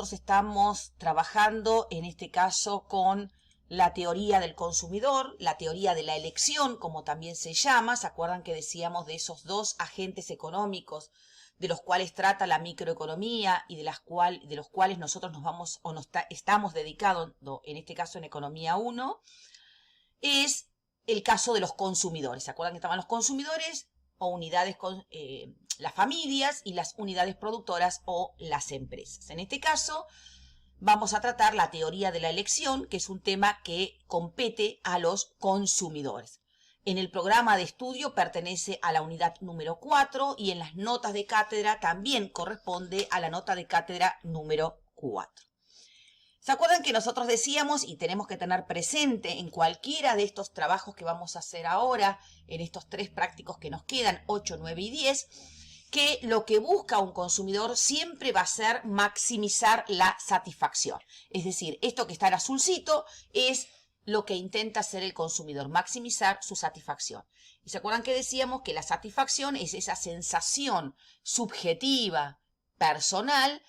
nosotros estamos trabajando en este caso con la teoría del consumidor, la teoría de la elección, como también se llama. ¿Se acuerdan que decíamos de esos dos agentes económicos de los cuales trata la microeconomía y de los cuales nosotros estamos dedicados, en este caso en Economía 1? Es el caso de los consumidores. ¿Se acuerdan que estaban los consumidores o unidades, las familias, y las unidades productoras o las empresas? En este caso vamos a tratar la teoría de la elección, que es un tema que compete a los consumidores. En el programa de estudio pertenece a la unidad número 4 y en las notas de cátedra también corresponde a la nota de cátedra número 4. ¿Se acuerdan que nosotros decíamos, y tenemos que tener presente en cualquiera de estos trabajos que vamos a hacer ahora, en estos 3 prácticos que nos quedan, 8, 9 y 10, que lo que busca un consumidor siempre va a ser maximizar la satisfacción? Es decir, esto que está en azulcito es lo que intenta hacer el consumidor, maximizar su satisfacción. Y se acuerdan que decíamos que la satisfacción es esa sensación subjetiva, personal,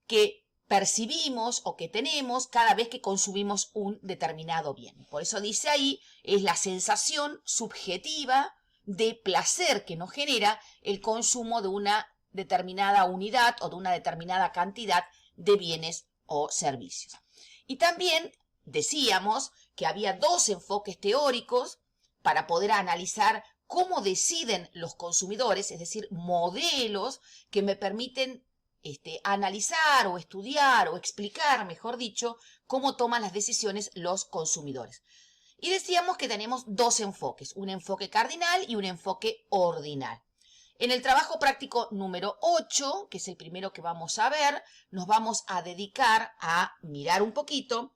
que percibimos o que tenemos cada vez que consumimos un determinado bien. Por eso dice ahí, es la sensación subjetiva de placer que nos genera el consumo de una determinada unidad o de una determinada cantidad de bienes o servicios. Y también decíamos que había 2 enfoques teóricos para poder analizar cómo deciden los consumidores, es decir, modelos que me permiten analizar o estudiar o explicar, mejor dicho, cómo toman las decisiones los consumidores. Y decíamos que tenemos 2 enfoques, un enfoque cardinal y un enfoque ordinal. En el trabajo práctico número 8, que es el primero que vamos a ver, nos vamos a dedicar a mirar un poquito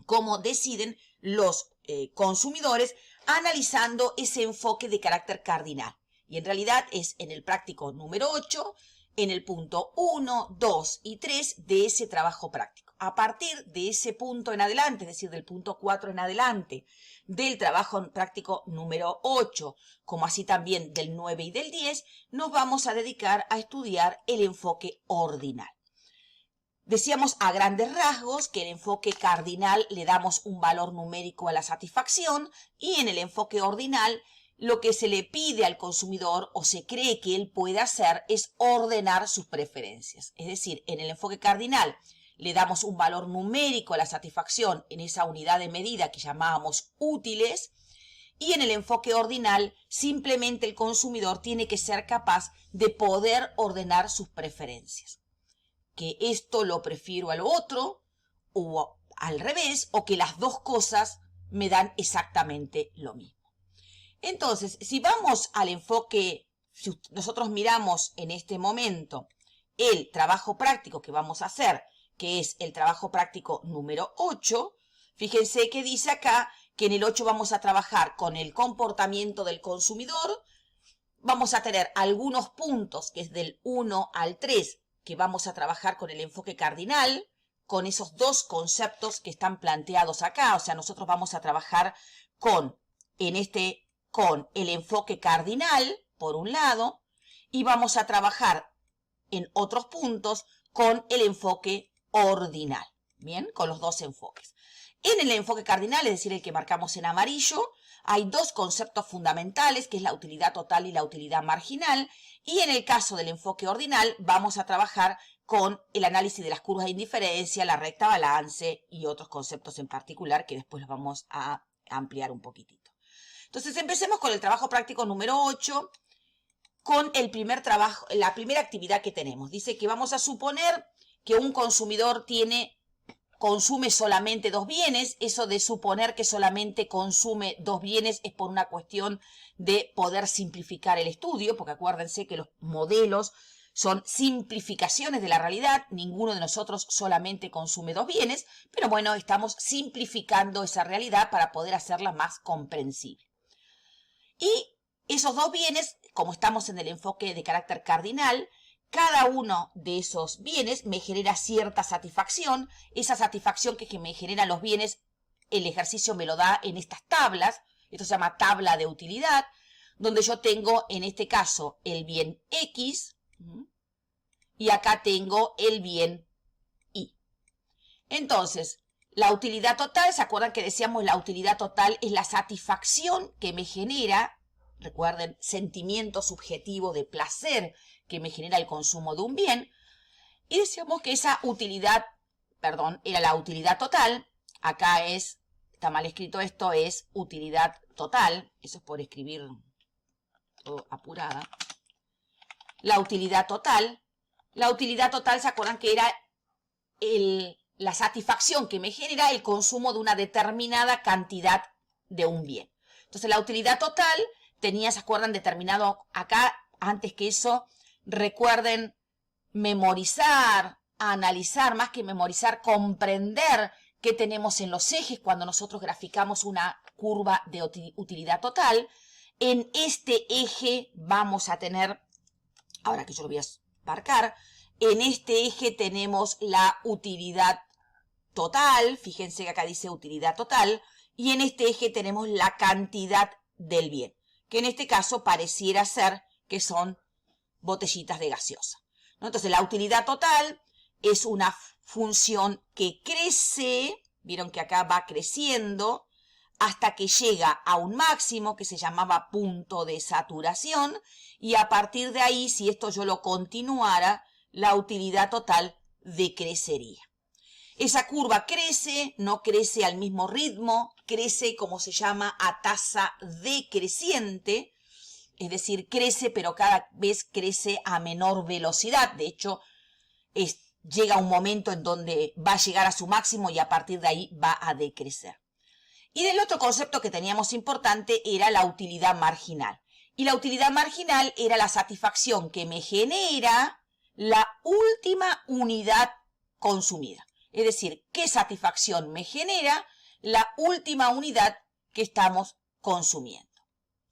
cómo deciden los consumidores analizando ese enfoque de carácter cardinal. Y en realidad es en el práctico número 8, en el punto 1, 2 y 3 de ese trabajo práctico. A partir de ese punto en adelante, es decir, del punto 4 en adelante, del trabajo práctico número 8, como así también del 9 y del 10, nos vamos a dedicar a estudiar el enfoque ordinal. Decíamos a grandes rasgos que en el enfoque cardinal le damos un valor numérico a la satisfacción y en el enfoque ordinal lo que se le pide al consumidor o se cree que él puede hacer es ordenar sus preferencias. Es decir, en el enfoque cardinal le damos un valor numérico a la satisfacción en esa unidad de medida que llamábamos útiles, y en el enfoque ordinal simplemente el consumidor tiene que ser capaz de poder ordenar sus preferencias. Que esto lo prefiero a lo otro, o al revés, o que las dos cosas me dan exactamente lo mismo. Entonces, si vamos al enfoque, si nosotros miramos en este momento el trabajo práctico que vamos a hacer, que es el trabajo práctico número 8, fíjense que dice acá que en el 8 vamos a trabajar con el comportamiento del consumidor. Vamos a tener algunos puntos, que es del 1 al 3, que vamos a trabajar con el enfoque cardinal, con esos 2 conceptos que están planteados acá. O sea, nosotros vamos a trabajar con el enfoque cardinal, por un lado, y vamos a trabajar en otros puntos con el enfoque ordinal. Bien, con los 2 enfoques. En el enfoque cardinal, es decir, el que marcamos en amarillo, hay 2 conceptos fundamentales, que es la utilidad total y la utilidad marginal. Y en el caso del enfoque ordinal, vamos a trabajar con el análisis de las curvas de indiferencia, la recta balance y otros conceptos en particular que después los vamos a ampliar un poquitito. Entonces, empecemos con el trabajo práctico número 8, con el primer trabajo, la primera actividad que tenemos. Dice que vamos a suponer que un consumidor consume solamente 2 bienes. Eso de suponer que solamente consume 2 bienes es por una cuestión de poder simplificar el estudio, porque acuérdense que los modelos son simplificaciones de la realidad. Ninguno de nosotros solamente consume 2 bienes, pero bueno, estamos simplificando esa realidad para poder hacerla más comprensible. Y esos 2 bienes, como estamos en el enfoque de carácter cardinal, cada uno de esos bienes me genera cierta satisfacción. Esa satisfacción que me generan los bienes, el ejercicio me lo da en estas tablas. Esto se llama tabla de utilidad, donde yo tengo en este caso el bien X y acá tengo el bien Y. Entonces, la utilidad total, ¿se acuerdan que decíamos la utilidad total es la satisfacción que me genera, recuerden, sentimiento subjetivo de placer que me genera el consumo de un bien? Y decíamos que esa utilidad, perdón, era la utilidad total. Acá está mal escrito esto, es utilidad total. Eso es por escribir todo apurada. La utilidad total. La utilidad total, ¿se acuerdan que era la satisfacción que me genera el consumo de una determinada cantidad de un bien? Entonces, la utilidad total tenía, ¿se acuerdan? Determinado acá, antes que eso, recuerden memorizar, analizar, más que memorizar, comprender qué tenemos en los ejes cuando nosotros graficamos una curva de utilidad total. En este eje vamos a tener, ahora que yo lo voy a marcar, en este eje tenemos la utilidad total, fíjense que acá dice utilidad total, y en este eje tenemos la cantidad del bien, que en este caso pareciera ser que son botellitas de gaseosa, ¿no? Entonces la utilidad total es una función que crece, vieron que acá va creciendo, hasta que llega a un máximo que se llamaba punto de saturación, y a partir de ahí, si esto yo lo continuara, la utilidad total decrecería. Esa curva crece, no crece al mismo ritmo, crece como se llama a tasa decreciente, es decir, crece pero cada vez crece a menor velocidad. De hecho, llega un momento en donde va a llegar a su máximo y a partir de ahí va a decrecer. Y del otro concepto que teníamos importante era la utilidad marginal. Y la utilidad marginal era la satisfacción que me genera la última unidad consumida. Es decir, ¿qué satisfacción me genera la última unidad que estamos consumiendo?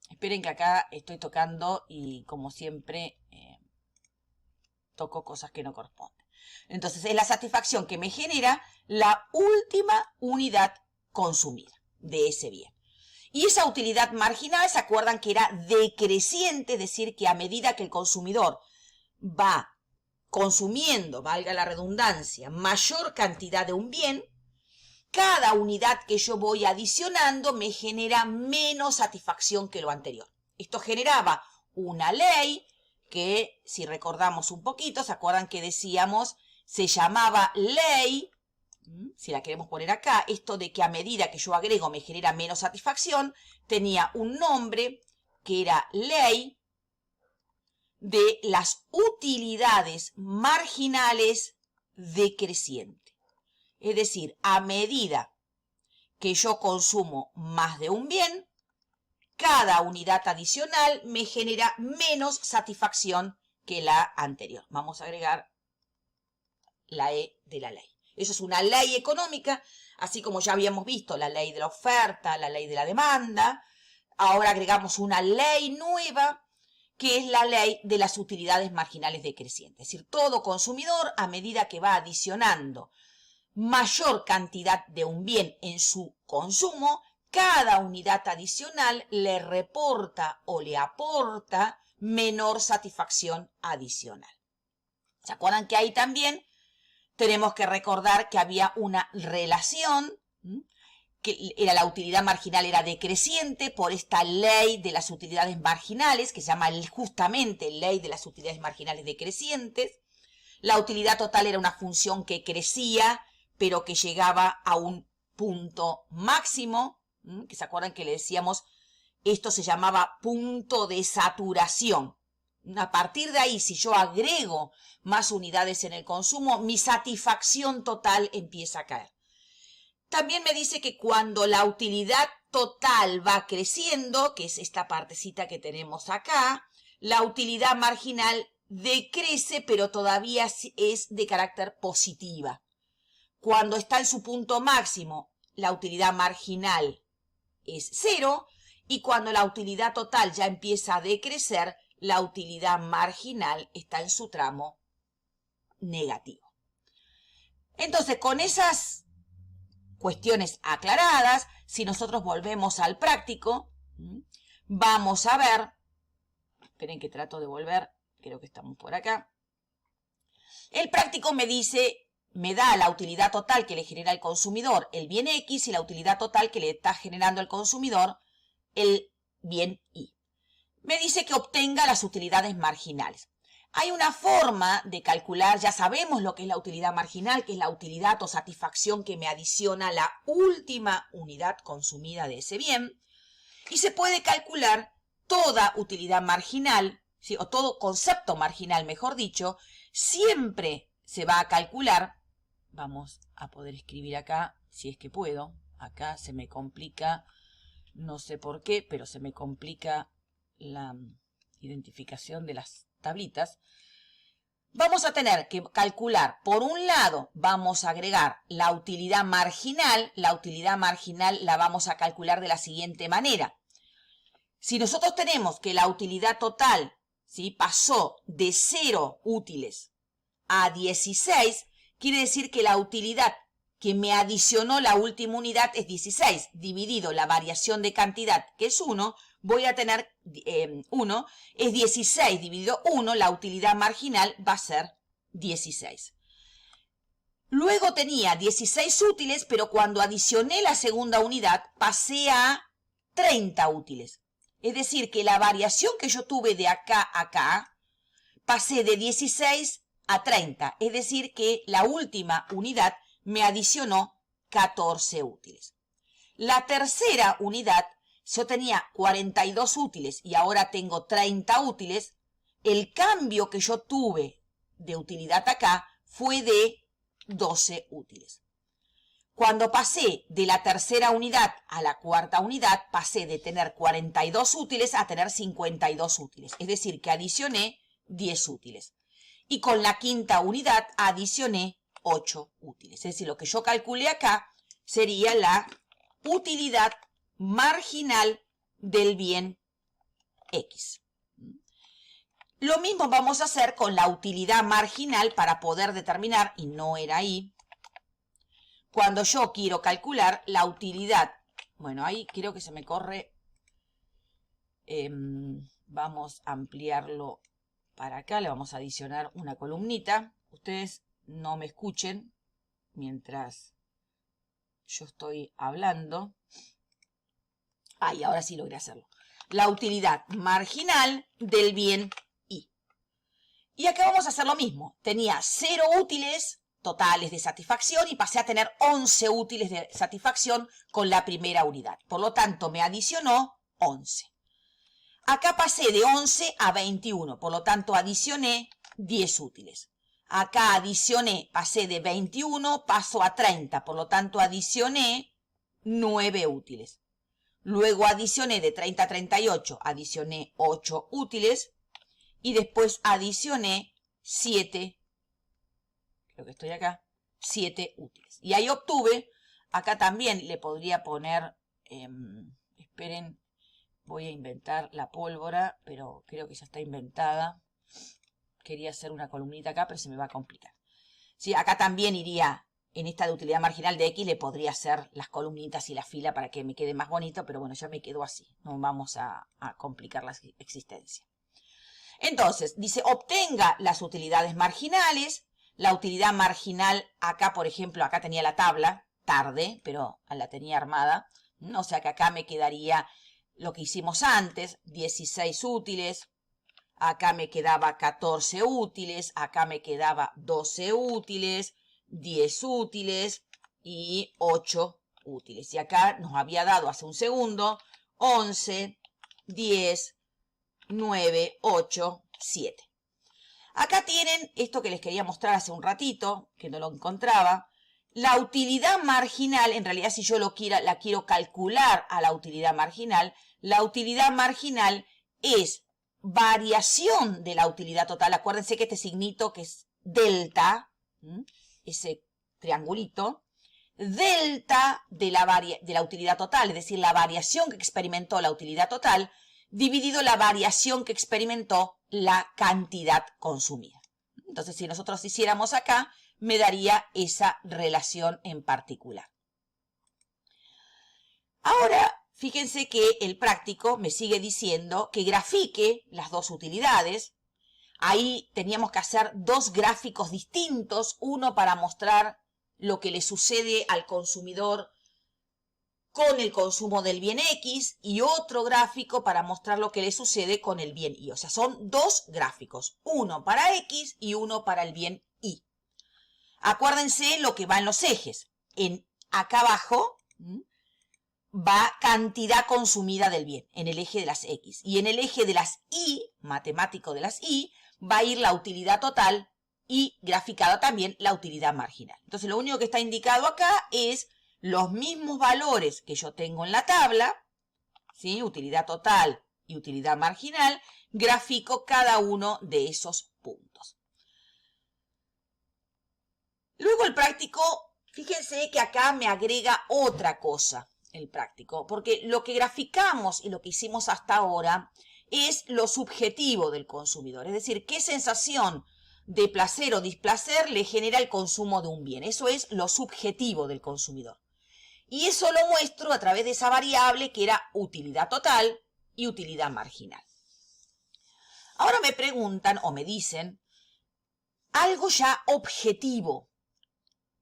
Esperen que acá estoy tocando y como siempre toco cosas que no corresponden. Entonces es la satisfacción que me genera la última unidad consumida de ese bien. Y esa utilidad marginal, ¿se acuerdan que era decreciente? Es decir, que a medida que el consumidor va consumiendo, valga la redundancia, mayor cantidad de un bien, cada unidad que yo voy adicionando me genera menos satisfacción que lo anterior. Esto generaba una ley que, si recordamos un poquito, ¿se acuerdan que decíamos? Se llamaba ley, si la queremos poner acá, esto de que a medida que yo agrego me genera menos satisfacción, tenía un nombre que era ley de las utilidades marginales decrecientes. Es decir, a medida que yo consumo más de un bien, cada unidad adicional me genera menos satisfacción que la anterior. Vamos a agregar la E de la ley. Eso es una ley económica, así como ya habíamos visto la ley de la oferta, la ley de la demanda. Ahora agregamos una ley nueva, que es la ley de las utilidades marginales decrecientes. Es decir, todo consumidor, a medida que va adicionando mayor cantidad de un bien en su consumo, cada unidad adicional le reporta o le aporta menor satisfacción adicional. ¿Se acuerdan que ahí también tenemos que recordar que había una relación, que era la utilidad marginal era decreciente por esta ley de las utilidades marginales, que se llama justamente ley de las utilidades marginales decrecientes? La utilidad total era una función que crecía, pero que llegaba a un punto máximo, que se acuerdan que le decíamos, esto se llamaba punto de saturación. A partir de ahí, si yo agrego más unidades en el consumo, mi satisfacción total empieza a caer. También me dice que cuando la utilidad total va creciendo, que es esta partecita que tenemos acá, la utilidad marginal decrece, pero todavía es de carácter positiva. Cuando está en su punto máximo, la utilidad marginal es 0, y cuando la utilidad total ya empieza a decrecer, la utilidad marginal está en su tramo negativo. Entonces, con esas cuestiones aclaradas, si nosotros volvemos al práctico, vamos a ver, esperen que trato de volver, creo que estamos por acá. El práctico me dice, me da la utilidad total que le genera el consumidor el bien X y la utilidad total que le está generando el consumidor el bien Y. Me dice que obtenga las utilidades marginales. Hay una forma de calcular, ya sabemos lo que es la utilidad marginal, que es la utilidad o satisfacción que me adiciona la última unidad consumida de ese bien, y se puede calcular toda utilidad marginal, ¿sí? O todo concepto marginal, mejor dicho, siempre se va a calcular. Vamos a poder escribir acá, si es que puedo. Acá se me complica, no sé por qué, pero se me complica la identificación de las tablitas. Vamos a tener que calcular, por un lado, vamos a agregar la utilidad marginal. La utilidad marginal la vamos a calcular de la siguiente manera. Si nosotros tenemos que la utilidad total, ¿sí?, pasó de 0 útiles a 16, quiere decir que la utilidad que me adicionó la última unidad es 16, dividido la variación de cantidad, que es 1, voy a tener 1, es 16 dividido 1, la utilidad marginal va a ser 16. Luego tenía 16 útiles, pero cuando adicioné la segunda unidad pasé a 30 útiles. Es decir, que la variación que yo tuve de acá a acá, pasé de 16 a 30. Es decir, que la última unidad me adicionó 14 útiles. La tercera unidad, yo tenía 42 útiles y ahora tengo 30 útiles. El cambio que yo tuve de utilidad acá fue de 12 útiles. Cuando pasé de la tercera unidad a la cuarta unidad, pasé de tener 42 útiles a tener 52 útiles. Es decir, que adicioné 10 útiles. Y con la quinta unidad adicioné 8 útiles. Es decir, lo que yo calculé acá sería la utilidad marginal del bien X. Lo mismo vamos a hacer con la utilidad marginal para poder determinar, y no era ahí, cuando yo quiero calcular la utilidad. Bueno, ahí creo que se me corre. Vamos a ampliarlo para acá, le vamos a adicionar una columnita. Ustedes no me escuchen mientras yo estoy hablando. Ahí, ahora sí logré hacerlo. La utilidad marginal del bien Y. Y acá vamos a hacer lo mismo. Tenía 0 útiles totales de satisfacción y pasé a tener 11 útiles de satisfacción con la primera unidad. Por lo tanto, me adicionó 11. Acá pasé de 11 a 21, por lo tanto, adicioné 10 útiles. Acá adicioné, pasé de 21, paso a 30, por lo tanto, adicioné 9 útiles. Luego adicioné de 30 a 38, adicioné 8 útiles. Y después adicioné 7, creo que estoy acá, 7 útiles. Y ahí obtuve, acá también le podría poner, esperen, voy a inventar la pólvora, pero creo que ya está inventada. Quería hacer una columnita acá, pero se me va a complicar. Sí, acá también iría, en esta de utilidad marginal de X, le podría hacer las columnitas y la fila para que me quede más bonito, pero bueno, ya me quedó así. No vamos a complicar la existencia. Entonces, dice, obtenga las utilidades marginales. La utilidad marginal, acá, por ejemplo, acá tenía la tabla, tarde, pero la tenía armada. O sea que acá me quedaría lo que hicimos antes, 16 útiles. Acá me quedaba 14 útiles. Acá me quedaba 12 útiles, 10 útiles y 8 útiles. Y acá nos había dado hace un segundo 11, 10, 9, 8, 7. Acá tienen esto que les quería mostrar hace un ratito, que no lo encontraba. La utilidad marginal, en realidad si yo la quiero calcular a la utilidad marginal es variación de la utilidad total. Acuérdense que este signito que es delta, ese triangulito, delta de la utilidad total, es decir, la variación que experimentó la utilidad total, dividido la variación que experimentó la cantidad consumida. Entonces, si nosotros hiciéramos acá, me daría esa relación en particular. Ahora, fíjense que el práctico me sigue diciendo que grafique las dos utilidades. Ahí teníamos que hacer dos gráficos distintos, uno para mostrar lo que le sucede al consumidor con el consumo del bien X y otro gráfico para mostrar lo que le sucede con el bien Y. O sea, son dos gráficos, uno para X y uno para el bien Y. Acuérdense lo que va en los ejes. Acá abajo va cantidad consumida del bien, en el eje de las X. Y en el eje de las Y, matemático de las Y, va a ir la utilidad total y graficada también la utilidad marginal. Entonces, lo único que está indicado acá es los mismos valores que yo tengo en la tabla, ¿sí? Utilidad total y utilidad marginal, grafico cada uno de esos puntos. Luego el práctico, fíjense que acá me agrega otra cosa, el práctico, porque lo que graficamos y lo que hicimos hasta ahora es lo subjetivo del consumidor, es decir, qué sensación de placer o displacer le genera el consumo de un bien. Eso es lo subjetivo del consumidor. Y eso lo muestro a través de esa variable que era utilidad total y utilidad marginal. Ahora me preguntan o me dicen algo ya objetivo,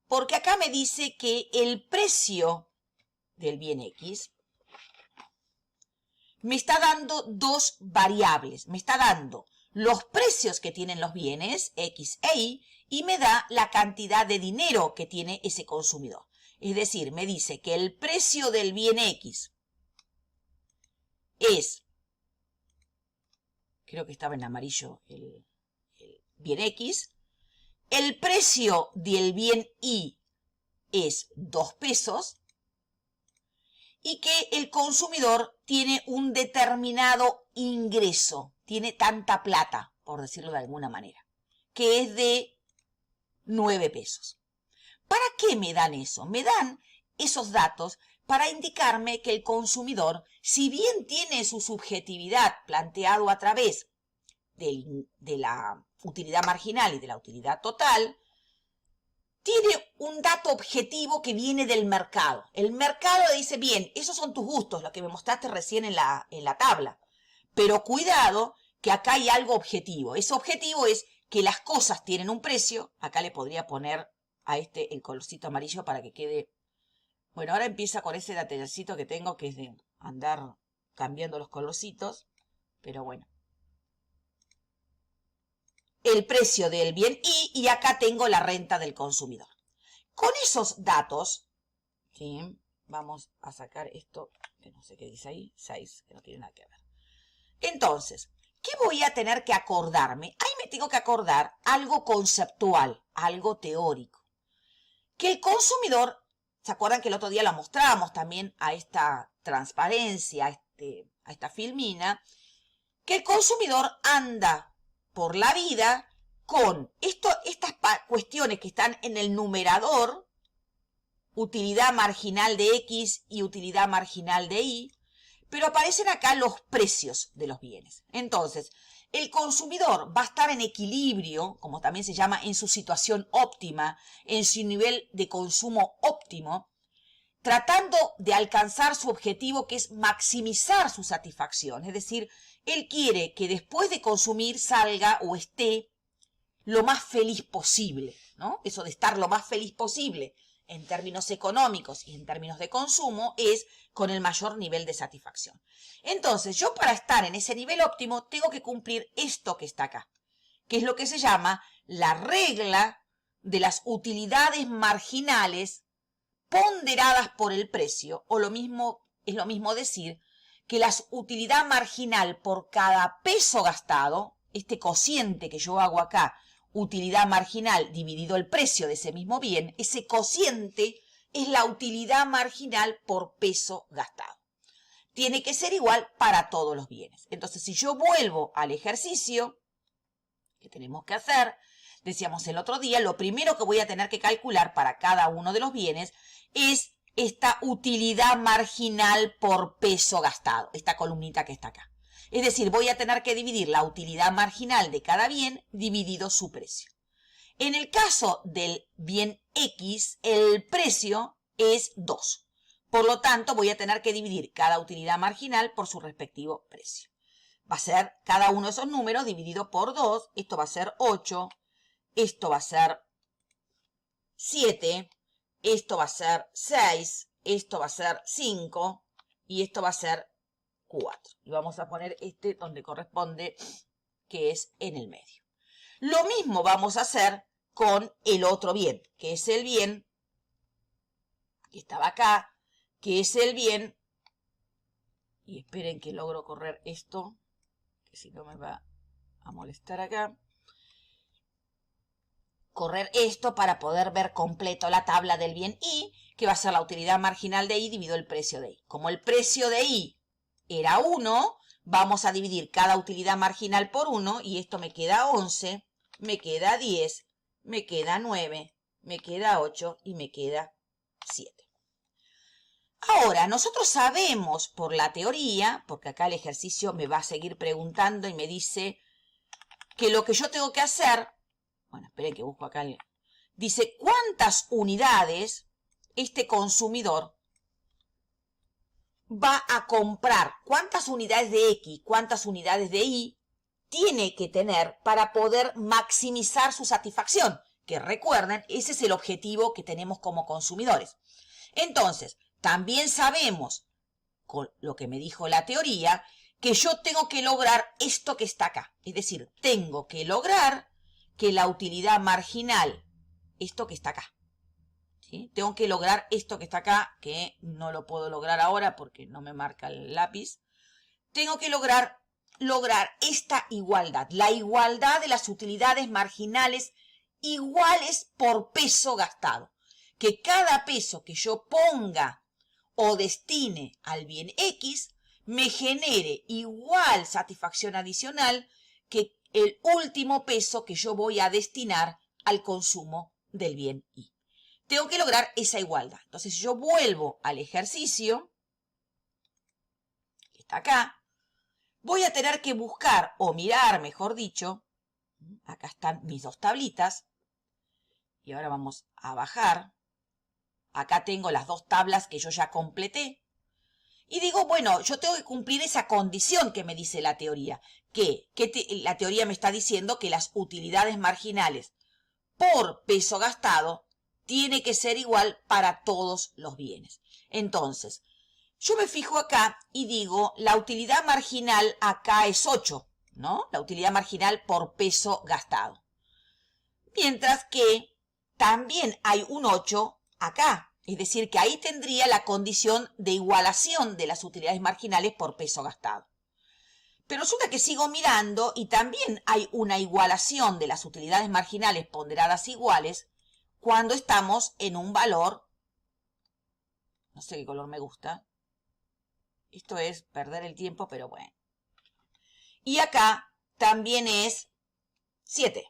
porque acá me dice que el precio del bien X me está dando dos variables. Me está dando los precios que tienen los bienes, X e Y me da la cantidad de dinero que tiene ese consumidor. Es decir, me dice que el precio del bien X es, creo que estaba en amarillo el bien X, el precio del bien Y es 2 pesos y que el consumidor tiene un determinado ingreso, tiene tanta plata, por decirlo de alguna manera, que es de 9 pesos. ¿Para qué me dan eso? Me dan esos datos para indicarme que el consumidor, si bien tiene su subjetividad planteado a través de la utilidad marginal y de la utilidad total, tiene un dato objetivo que viene del mercado. El mercado le dice, bien, esos son tus gustos, lo que me mostraste recién en la tabla. Pero cuidado, que acá hay algo objetivo. Ese objetivo es que las cosas tienen un precio. Acá le podría poner a el colorcito amarillo para que quede... Bueno, ahora empieza con ese detallecito que tengo, que es de andar cambiando los colorcitos. Pero bueno. El precio del bien y acá tengo la renta del consumidor. Con esos datos, ¿sí? Vamos a sacar esto, que no sé qué dice ahí, 6, que no tiene nada que ver. Entonces, ¿qué voy a tener que acordarme? Ahí me tengo que acordar algo conceptual, algo teórico. Que el consumidor, ¿se acuerdan que el otro día la mostrábamos también a esta transparencia, a esta filmina? Que el consumidor anda por la vida con estas cuestiones que están en el numerador, utilidad marginal de X y utilidad marginal de Y, pero aparecen acá los precios de los bienes. Entonces, el consumidor va a estar en equilibrio, como también se llama, en su situación óptima, en su nivel de consumo óptimo, tratando de alcanzar su objetivo, que es maximizar su satisfacción. Es decir, él quiere que después de consumir salga o esté lo más feliz posible, ¿no? Eso de estar lo más feliz posible en términos económicos y en términos de consumo es con el mayor nivel de satisfacción. Entonces, yo para estar en ese nivel óptimo tengo que cumplir esto que está acá, que es lo que se llama la regla de las utilidades marginales ponderadas por el precio, o es lo mismo decir que la utilidad marginal por cada peso gastado, este cociente que yo hago acá, utilidad marginal dividido el precio de ese mismo bien, ese cociente es la utilidad marginal por peso gastado. Tiene que ser igual para todos los bienes. Entonces, si yo vuelvo al ejercicio que tenemos que hacer, decíamos el otro día, lo primero que voy a tener que calcular para cada uno de los bienes es esta utilidad marginal por peso gastado, esta columnita que está acá. Es decir, voy a tener que dividir la utilidad marginal de cada bien dividido su precio. En el caso del bien X, el precio es 2. Por lo tanto, voy a tener que dividir cada utilidad marginal por su respectivo precio. Va a ser cada uno de esos números dividido por 2. Esto va a ser 8. Esto va a ser 7. Esto va a ser 6. Esto va a ser 5. Y esto va a ser 4. Y vamos a poner este donde corresponde, que es en el medio. Lo mismo vamos a hacer con el otro bien, que es el bien que estaba acá, que es el bien, y esperen que logro correr esto, que si no me va a molestar acá. Correr esto para poder ver completo la tabla del bien I, que va a ser la utilidad marginal de I dividido el precio de I. Como el precio de I era 1, vamos a dividir cada utilidad marginal por 1 y esto me queda 11, me queda 10, me queda 9, me queda 8 y me queda 7. Ahora, nosotros sabemos por la teoría, porque acá el ejercicio me va a seguir preguntando y me dice que lo que yo tengo que hacer, bueno, esperen que busco acá, dice cuántas unidades este consumidor va a comprar, cuántas unidades de X, cuántas unidades de Y tiene que tener para poder maximizar su satisfacción, que recuerden, ese es el objetivo que tenemos como consumidores. Entonces, también sabemos, con lo que me dijo la teoría, que yo tengo que lograr esto que está acá. Es decir, tengo que lograr que la utilidad marginal, esto que está acá, ¿sí? Tengo que lograr esto que está acá, que no lo puedo lograr ahora porque no me marca el lápiz. Tengo que lograr esta igualdad, la igualdad de las utilidades marginales iguales por peso gastado. Que cada peso que yo ponga o destine al bien X me genere igual satisfacción adicional que el último peso que yo voy a destinar al consumo del bien Y. Tengo que lograr esa igualdad. Entonces, si yo vuelvo al ejercicio, que está acá, voy a tener que buscar, o mirar, mejor dicho, acá están mis dos tablitas, y ahora vamos a bajar. Acá tengo las dos tablas que yo ya completé. Y digo, bueno, yo tengo que cumplir esa condición que me dice la teoría. La teoría me está diciendo que las utilidades marginales por peso gastado tiene que ser igual para todos los bienes. Entonces, yo me fijo acá y digo, la utilidad marginal acá es 8, ¿no? La utilidad marginal por peso gastado. Mientras que también hay un 8 acá. Es decir, que ahí tendría la condición de igualación de las utilidades marginales por peso gastado. Pero resulta que sigo mirando y también hay una igualación de las utilidades marginales ponderadas iguales cuando estamos en un valor, no sé qué color me gusta, esto es perder el tiempo, pero bueno. Y acá también es 7.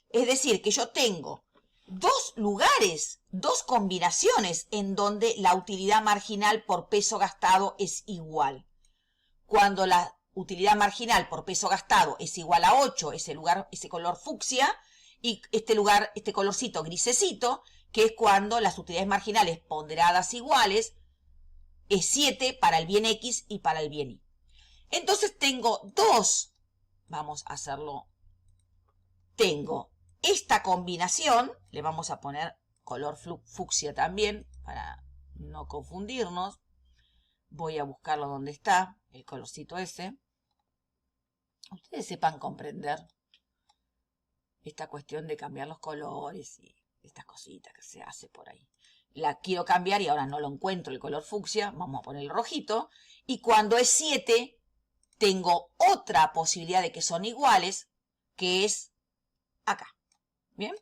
Es decir, que yo tengo dos lugares, dos combinaciones en donde la utilidad marginal por peso gastado es igual. Cuando la utilidad marginal por peso gastado es igual a 8, ese color fucsia, y este colorcito grisecito, que es cuando las utilidades marginales ponderadas iguales es 7 para el bien X y para el bien Y. Entonces tengo dos, vamos a hacerlo, tengo esta combinación, le vamos a poner color fucsia también para no confundirnos. Voy a buscarlo donde está, el colorcito ese. Ustedes sepan comprender esta cuestión de cambiar los colores y estas cositas que se hace por ahí. La quiero cambiar y ahora no lo encuentro el color fucsia, vamos a poner el rojito. Y cuando es 7, tengo otra posibilidad de que son iguales, que es acá. ¿Bien?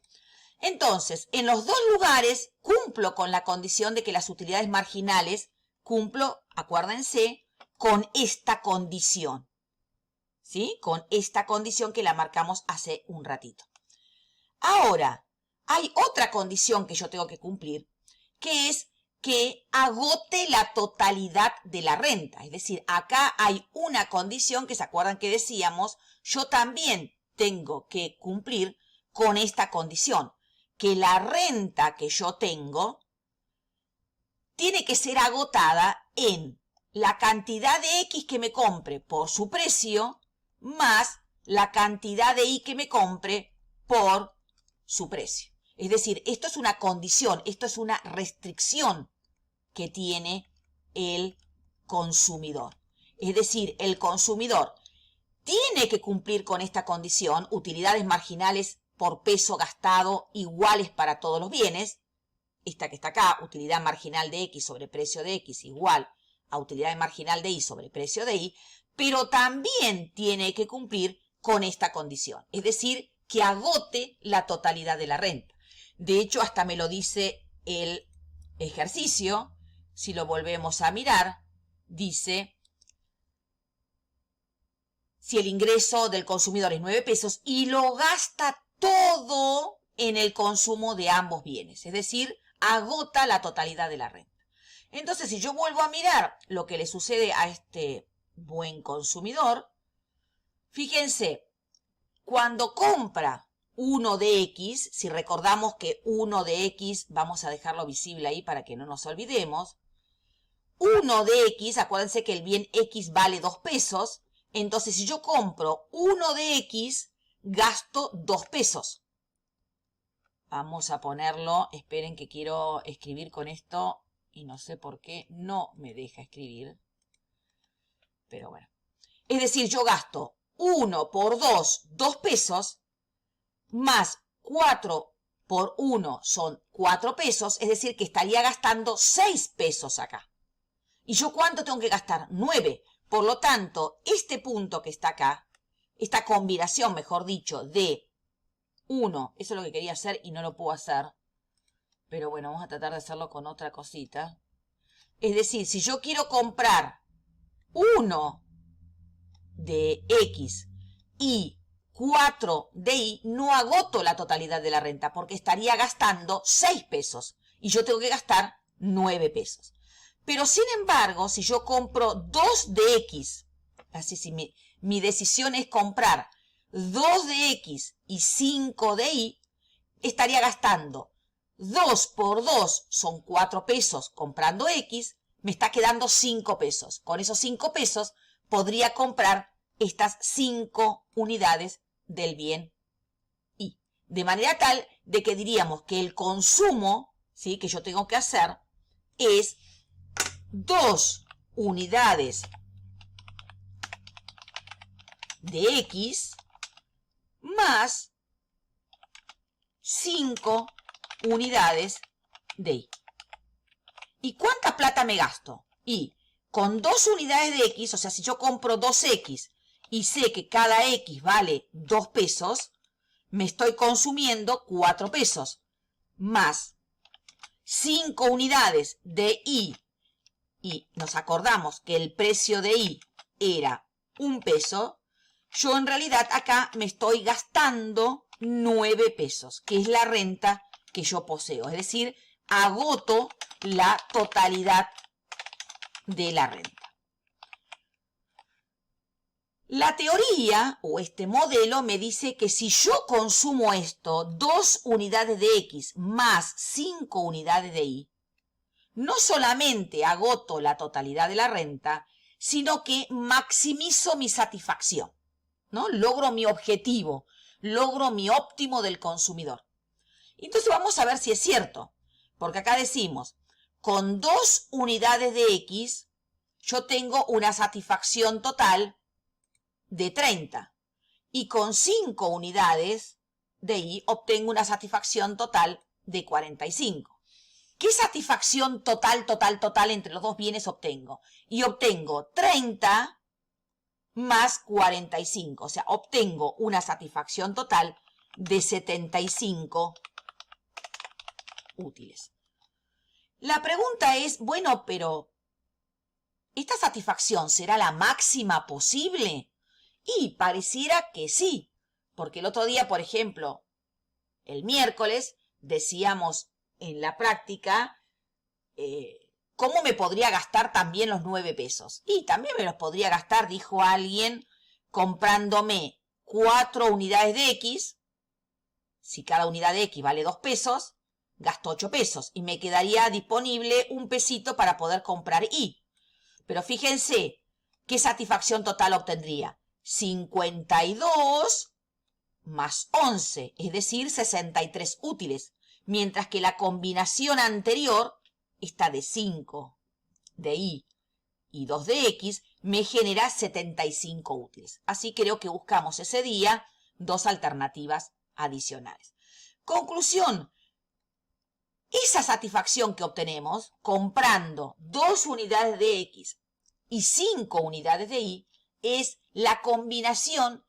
Entonces, en los dos lugares cumplo con la condición de que las utilidades marginales, cumplo, acuérdense, con esta condición. ¿Sí? Con esta condición que la marcamos hace un ratito. Ahora, hay otra condición que yo tengo que cumplir, que es que agote la totalidad de la renta. Es decir, acá hay una condición que se acuerdan que decíamos, yo también tengo que cumplir con esta condición, que la renta que yo tengo tiene que ser agotada en la cantidad de X que me compre por su precio más la cantidad de Y que me compre por su precio. Es decir, esto es una condición, esto es una restricción que tiene el consumidor. Es decir, el consumidor tiene que cumplir con esta condición, utilidades marginales por peso gastado iguales para todos los bienes. Esta que está acá, utilidad marginal de X sobre precio de X igual a utilidad marginal de Y sobre precio de Y, pero también tiene que cumplir con esta condición, es decir, que agote la totalidad de la renta. De hecho, hasta me lo dice el ejercicio, si lo volvemos a mirar, dice, si el ingreso del consumidor es 9 pesos y lo gasta todo en el consumo de ambos bienes, es decir, agota la totalidad de la renta. Entonces, si yo vuelvo a mirar lo que le sucede a este buen consumidor, fíjense, cuando compra 1 de X, si recordamos que 1 de X, vamos a dejarlo visible ahí para que no nos olvidemos, 1 de X, acuérdense que el bien X vale 2 pesos, entonces si yo compro 1 de X, gasto 2 pesos. Vamos a ponerlo, esperen que quiero escribir con esto y no sé por qué no me deja escribir, pero bueno. Es decir, yo gasto 1 por 2, 2 pesos, más 4 por 1 son 4 pesos, es decir, que estaría gastando 6 pesos acá. ¿Y yo cuánto tengo que gastar? 9. Por lo tanto, este punto que está acá, esta combinación, mejor dicho, de 1, eso es lo que quería hacer y no lo puedo hacer, pero bueno, vamos a tratar de hacerlo con otra cosita. Es decir, si yo quiero comprar 1 de X y 4 de Y, no agoto la totalidad de la renta porque estaría gastando 6 pesos y yo tengo que gastar 9 pesos. Pero sin embargo, si yo compro 2 de X, así si mi decisión es comprar 2 de X y 5 de Y, estaría gastando 2 por 2 son 4 pesos comprando X, me está quedando 5 pesos. Con esos 5 pesos podría comprar estas 5 unidades del bien Y. De manera tal de que diríamos que el consumo, ¿sí?, que yo tengo que hacer es 2 unidades de X más 5 unidades de Y. ¿Y cuánta plata me gasto? Y con 2 unidades de X, o sea, si yo compro 2X y sé que cada X vale 2 pesos, me estoy consumiendo 4 pesos, más 5 unidades de Y, y nos acordamos que el precio de Y era 1 peso, yo en realidad acá me estoy gastando 9 pesos, que es la renta que yo poseo. Es decir, agoto la totalidad de la renta. La teoría o este modelo me dice que si yo consumo esto, 2 unidades de X más 5 unidades de Y, no solamente agoto la totalidad de la renta, sino que maximizo mi satisfacción, ¿no? Logro mi objetivo, logro mi óptimo del consumidor. Entonces vamos a ver si es cierto, porque acá decimos, con 2 unidades de X, yo tengo una satisfacción total de 30. Y con 5 unidades de Y, obtengo una satisfacción total de 45. ¿Qué satisfacción total entre los dos bienes obtengo? Y obtengo 30 más 45. O sea, obtengo una satisfacción total de 75 útiles. La pregunta es, bueno, pero ¿esta satisfacción será la máxima posible? Y pareciera que sí, porque el otro día, por ejemplo, el miércoles, decíamos en la práctica, ¿cómo me podría gastar también los 9 pesos? Y también me los podría gastar, dijo alguien, comprándome 4 unidades de X. Si cada unidad de X vale 2 pesos, gasto 8 pesos y me quedaría disponible 1 pesito para poder comprar Y. Pero fíjense, ¿qué satisfacción total obtendría? 52 más 11, es decir, 63 útiles, mientras que la combinación anterior, esta de 5 de y 2 de x, me genera 75 útiles. Así creo que buscamos ese día dos alternativas adicionales. Conclusión, esa satisfacción que obtenemos comprando 2 unidades de x y 5 unidades de y es la combinación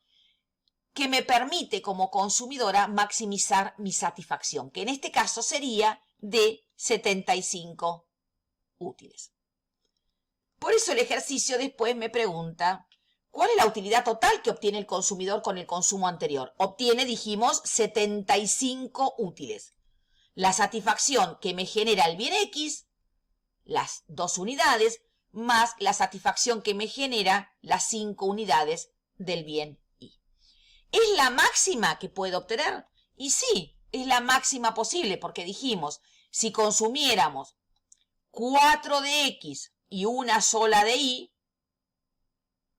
que me permite como consumidora maximizar mi satisfacción, que en este caso sería de 75 útiles. Por eso el ejercicio después me pregunta, ¿cuál es la utilidad total que obtiene el consumidor con el consumo anterior? Obtiene, dijimos, 75 útiles. La satisfacción que me genera el bien X, las 2 unidades, más la satisfacción que me genera las 5 unidades del bien Y. ¿Es la máxima que puedo obtener? Y sí, es la máxima posible, porque dijimos, si consumiéramos 4 de X y una sola de Y,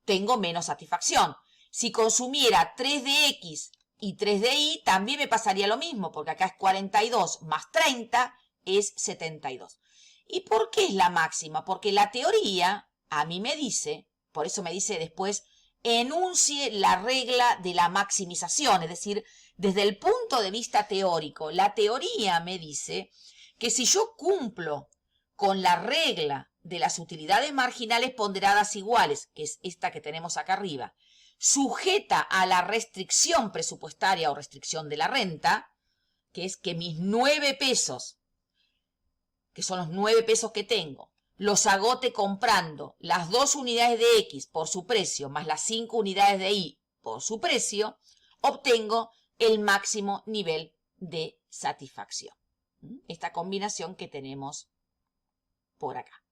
tengo menos satisfacción. Si consumiera 3 de X y 3 de Y, también me pasaría lo mismo, porque acá es 42 más 30 es 72. ¿Y por qué es la máxima? Porque la teoría a mí me dice, por eso me dice después, enuncie la regla de la maximización, es decir, desde el punto de vista teórico, la teoría me dice que si yo cumplo con la regla de las utilidades marginales ponderadas iguales, que es esta que tenemos acá arriba, sujeta a la restricción presupuestaria o restricción de la renta, que es que mis 9 pesos, que son los 9 pesos que tengo, los agote comprando las 2 unidades de X por su precio más las 5 unidades de Y por su precio, obtengo el máximo nivel de satisfacción. Esta combinación que tenemos por acá.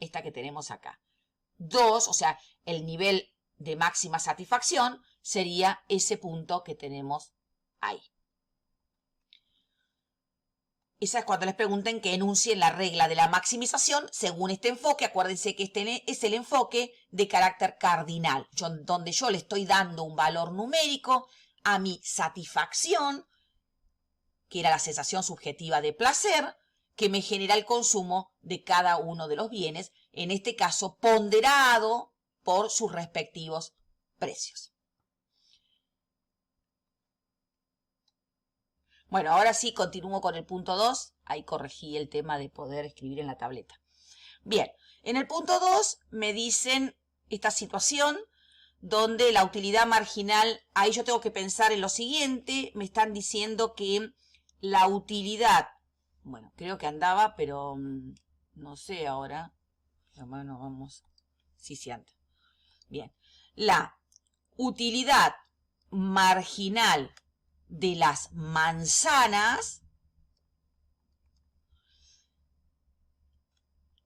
Esta que tenemos acá. 2, o sea, el nivel de máxima satisfacción sería ese punto que tenemos ahí. Esa es cuando les pregunten que enuncien la regla de la maximización según este enfoque. Acuérdense que este es el enfoque de carácter cardinal, donde yo le estoy dando un valor numérico a mi satisfacción, que era la sensación subjetiva de placer, que me genera el consumo de cada uno de los bienes, en este caso ponderado por sus respectivos precios. Bueno, ahora sí continúo con el punto 2. Ahí corregí el tema de poder escribir en la tableta. Bien, en el punto 2 me dicen esta situación donde la utilidad marginal, ahí yo tengo que pensar en lo siguiente, me están diciendo que la utilidad, bueno, creo que andaba, pero no sé ahora. Bueno, vamos, sí anda. Bien, la utilidad marginal de las manzanas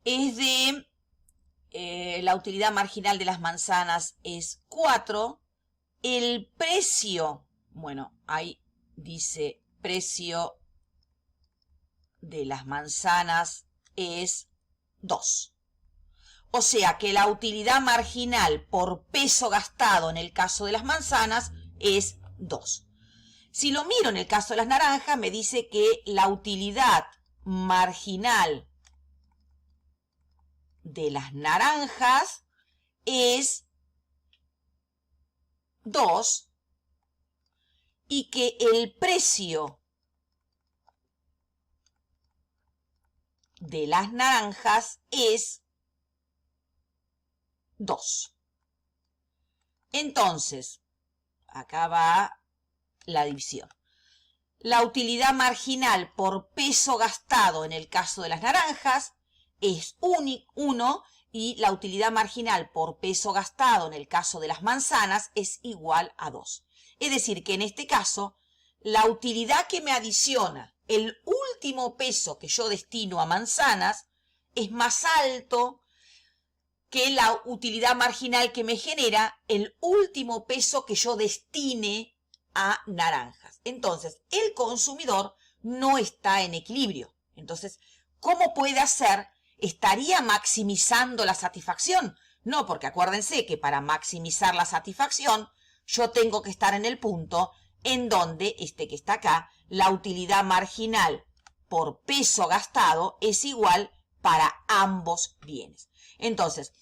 es de, la utilidad marginal de las manzanas es 4, el precio, bueno, ahí dice precio de las manzanas es 2. O sea que la utilidad marginal por peso gastado en el caso de las manzanas es 2. Si lo miro en el caso de las naranjas, me dice que la utilidad marginal de las naranjas es 2 y que el precio de las naranjas es 2. Entonces, acá va la división. La utilidad marginal por peso gastado en el caso de las naranjas es 1 y la utilidad marginal por peso gastado en el caso de las manzanas es igual a 2. Es decir, que en este caso, la utilidad que me adiciona el último peso que yo destino a manzanas es más alto que la utilidad marginal que me genera el último peso que yo destine a naranjas. Entonces, el consumidor no está en equilibrio. Entonces, ¿cómo puede hacer? ¿Estaría maximizando la satisfacción? No, porque acuérdense que para maximizar la satisfacción, yo tengo que estar en el punto en donde, este que está acá, la utilidad marginal por peso gastado es igual para ambos bienes. Entonces,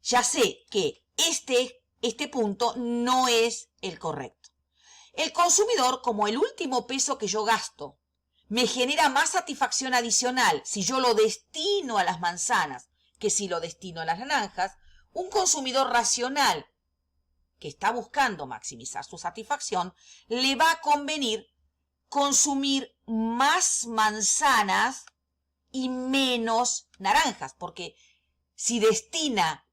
ya sé que este punto no es el correcto. El consumidor, como el último peso que yo gasto, me genera más satisfacción adicional si yo lo destino a las manzanas que si lo destino a las naranjas, un consumidor racional que está buscando maximizar su satisfacción, le va a convenir consumir más manzanas y menos naranjas, porque si destina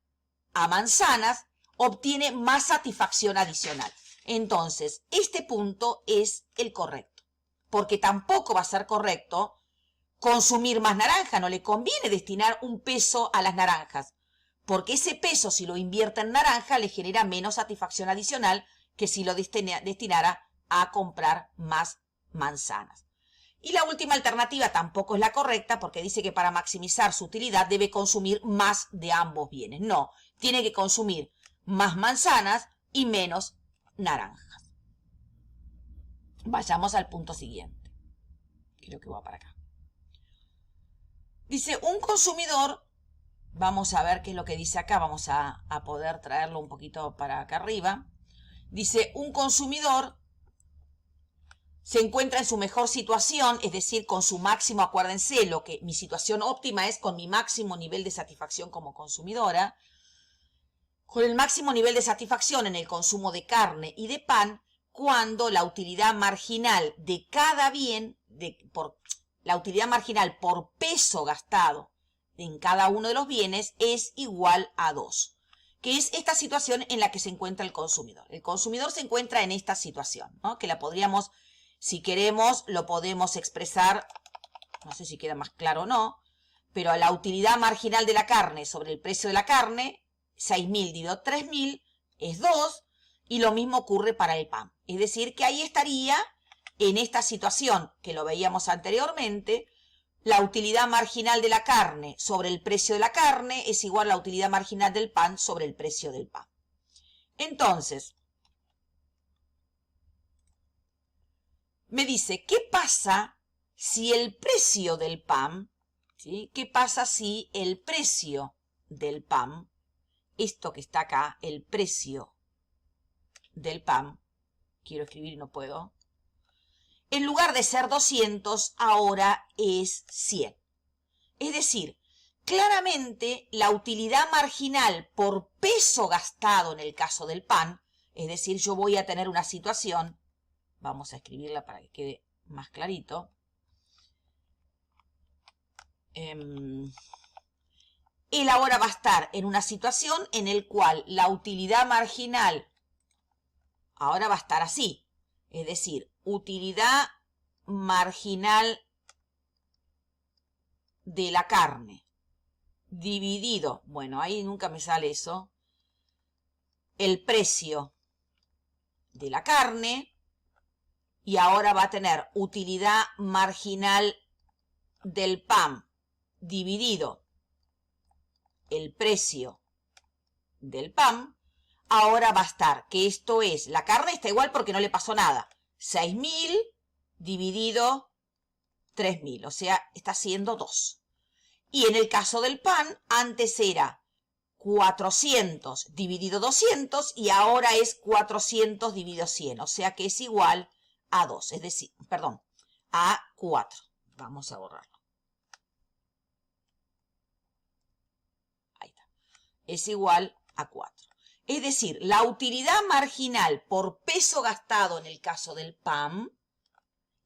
a manzanas, obtiene más satisfacción adicional. Entonces, este punto es el correcto, porque tampoco va a ser correcto consumir más naranja, no le conviene destinar un peso a las naranjas, porque ese peso, si lo invierte en naranja, le genera menos satisfacción adicional que si lo destinara a comprar más manzanas. Y la última alternativa tampoco es la correcta, porque dice que para maximizar su utilidad debe consumir más de ambos bienes. No, tiene que consumir más manzanas y menos naranjas. Vayamos al punto siguiente. Creo que va para acá. Dice, un consumidor, vamos a ver qué es lo que dice acá, vamos a poder traerlo un poquito para acá arriba. Dice, un consumidor se encuentra en su mejor situación, es decir, con su máximo, acuérdense, mi situación óptima es con mi máximo nivel de satisfacción como consumidora, con el máximo nivel de satisfacción en el consumo de carne y de pan, cuando la utilidad marginal de cada bien, la utilidad marginal por peso gastado en cada uno de los bienes es igual a 2, que es esta situación en la que se encuentra el consumidor. El consumidor se encuentra en esta situación, ¿no? Que la podríamos, si queremos, lo podemos expresar, no sé si queda más claro o no, pero la utilidad marginal de la carne sobre el precio de la carne, 6.000 dividido 3.000 es 2, y lo mismo ocurre para el pan. Es decir, que ahí estaría, en esta situación que lo veíamos anteriormente, la utilidad marginal de la carne sobre el precio de la carne es igual a la utilidad marginal del pan sobre el precio del pan. Entonces, me dice, ¿qué pasa si el precio del pan, ¿sí? ¿Qué pasa si el precio del pan, esto que está acá, el precio del pan, quiero escribir y no puedo, en lugar de ser 200, ahora es 100. Es decir, claramente la utilidad marginal por peso gastado en el caso del pan, es decir, yo voy a tener una situación, vamos a escribirla para que quede más clarito, él ahora va a estar en una situación en la cual la utilidad marginal ahora va a estar así, es decir, utilidad marginal de la carne dividido, bueno, ahí nunca me sale eso, el precio de la carne, y ahora va a tener utilidad marginal del pan dividido el precio del pan, ahora va a estar, que esto es, la carne está igual porque no le pasó nada, 6.000 dividido 3.000, o sea, está siendo 2. Y en el caso del pan, antes era 400 dividido 200 y ahora es 400 dividido 100, o sea que es igual a 2, es decir, perdón, a 4. Vamos a borrarlo. Ahí está. Es igual a 4. Es decir, la utilidad marginal por peso gastado en el caso del pan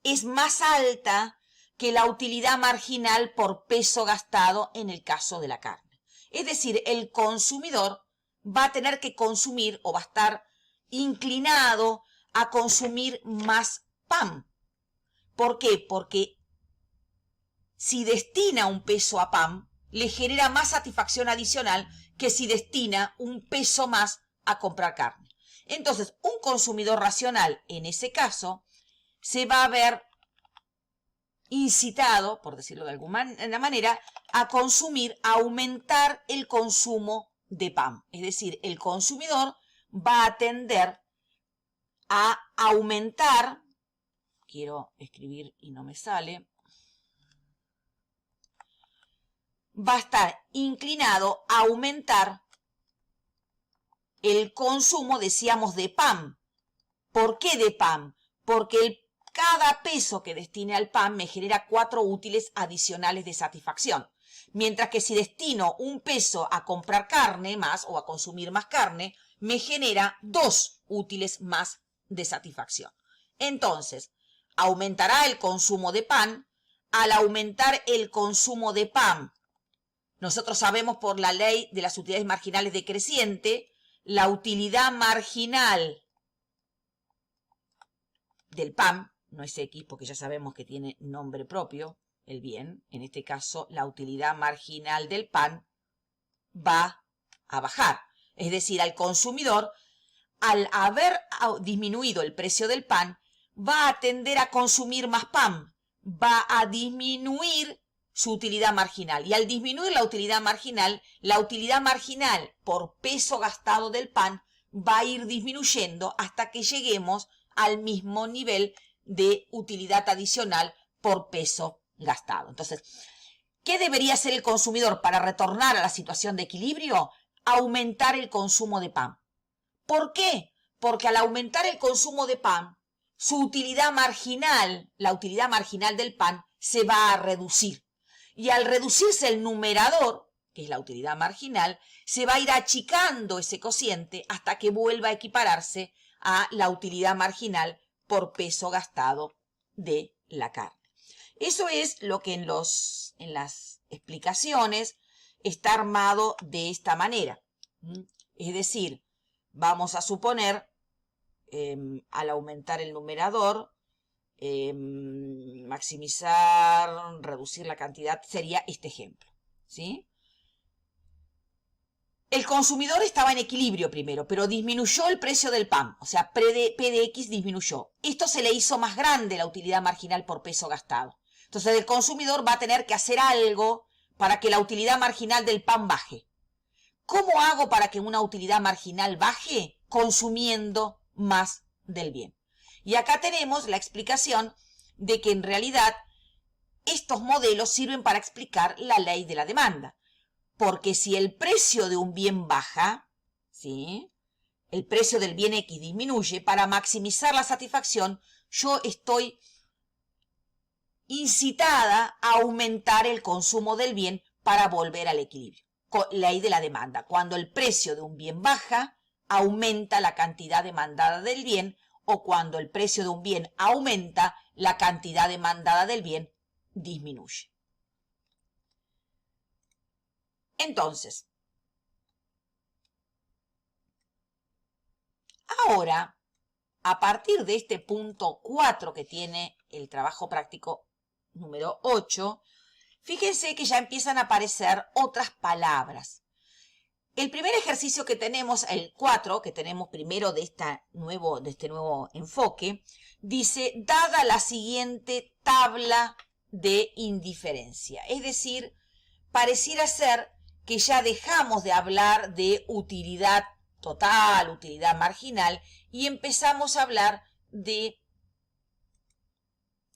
es más alta que la utilidad marginal por peso gastado en el caso de la carne. Es decir, el consumidor va a tener que consumir o va a estar inclinado a consumir más pan. ¿Por qué? Porque si destina un peso a pan, le genera más satisfacción adicional que si destina un peso más a comprar carne. Entonces, un consumidor racional, en ese caso, se va a ver incitado, por decirlo de alguna manera, a consumir, a aumentar el consumo de pan. Es decir, el consumidor va a tender a aumentar, quiero escribir y no me sale, va a estar inclinado a aumentar el consumo, decíamos, de pan. ¿Por qué de pan? Porque cada peso que destine al pan me genera 4 útiles adicionales de satisfacción. Mientras que si destino un peso a comprar carne más o a consumir más carne, me genera 2 útiles más de satisfacción. Entonces, aumentará el consumo de pan. Al aumentar el consumo de pan, nosotros sabemos por la ley de las utilidades marginales decreciente, la utilidad marginal del pan, no es X porque ya sabemos que tiene nombre propio, el bien, en este caso la utilidad marginal del pan va a bajar. Es decir, al consumidor, al haber disminuido el precio del pan, va a tender a consumir más pan, va a disminuir su utilidad marginal. Y al disminuir la utilidad marginal por peso gastado del pan va a ir disminuyendo hasta que lleguemos al mismo nivel de utilidad adicional por peso gastado. Entonces, ¿qué debería hacer el consumidor para retornar a la situación de equilibrio? Aumentar el consumo de pan. ¿Por qué? Porque al aumentar el consumo de pan, su utilidad marginal, la utilidad marginal del pan, se va a reducir. Y al reducirse el numerador, que es la utilidad marginal, se va a ir achicando ese cociente hasta que vuelva a equipararse a la utilidad marginal por peso gastado de la carne. Eso es lo que en las explicaciones está armado de esta manera. Es decir, vamos a suponer, al aumentar el numerador, maximizar, reducir la cantidad, sería este ejemplo, ¿sí? El consumidor estaba en equilibrio primero, pero disminuyó el precio del pan, o sea, P de X disminuyó. Esto se le hizo más grande la utilidad marginal por peso gastado. Entonces el consumidor va a tener que hacer algo para que la utilidad marginal del pan baje. ¿Cómo hago para que una utilidad marginal baje? Consumiendo más del bien. Y acá tenemos la explicación de que en realidad estos modelos sirven para explicar la ley de la demanda. Porque si el precio de un bien baja, ¿sí?, el precio del bien X disminuye, para maximizar la satisfacción, yo estoy incitada a aumentar el consumo del bien para volver al equilibrio. Ley de la demanda. Cuando el precio de un bien baja, aumenta la cantidad demandada del bien, o cuando el precio de un bien aumenta, la cantidad demandada del bien disminuye. Entonces, ahora, a partir de este punto 4 que tiene el trabajo práctico número 8, fíjense que ya empiezan a aparecer otras palabras. El primer ejercicio que tenemos, el 4, que tenemos primero de este nuevo enfoque, dice, dada la siguiente tabla de indiferencia. Es decir, pareciera ser que ya dejamos de hablar de utilidad total, utilidad marginal, y empezamos a hablar de,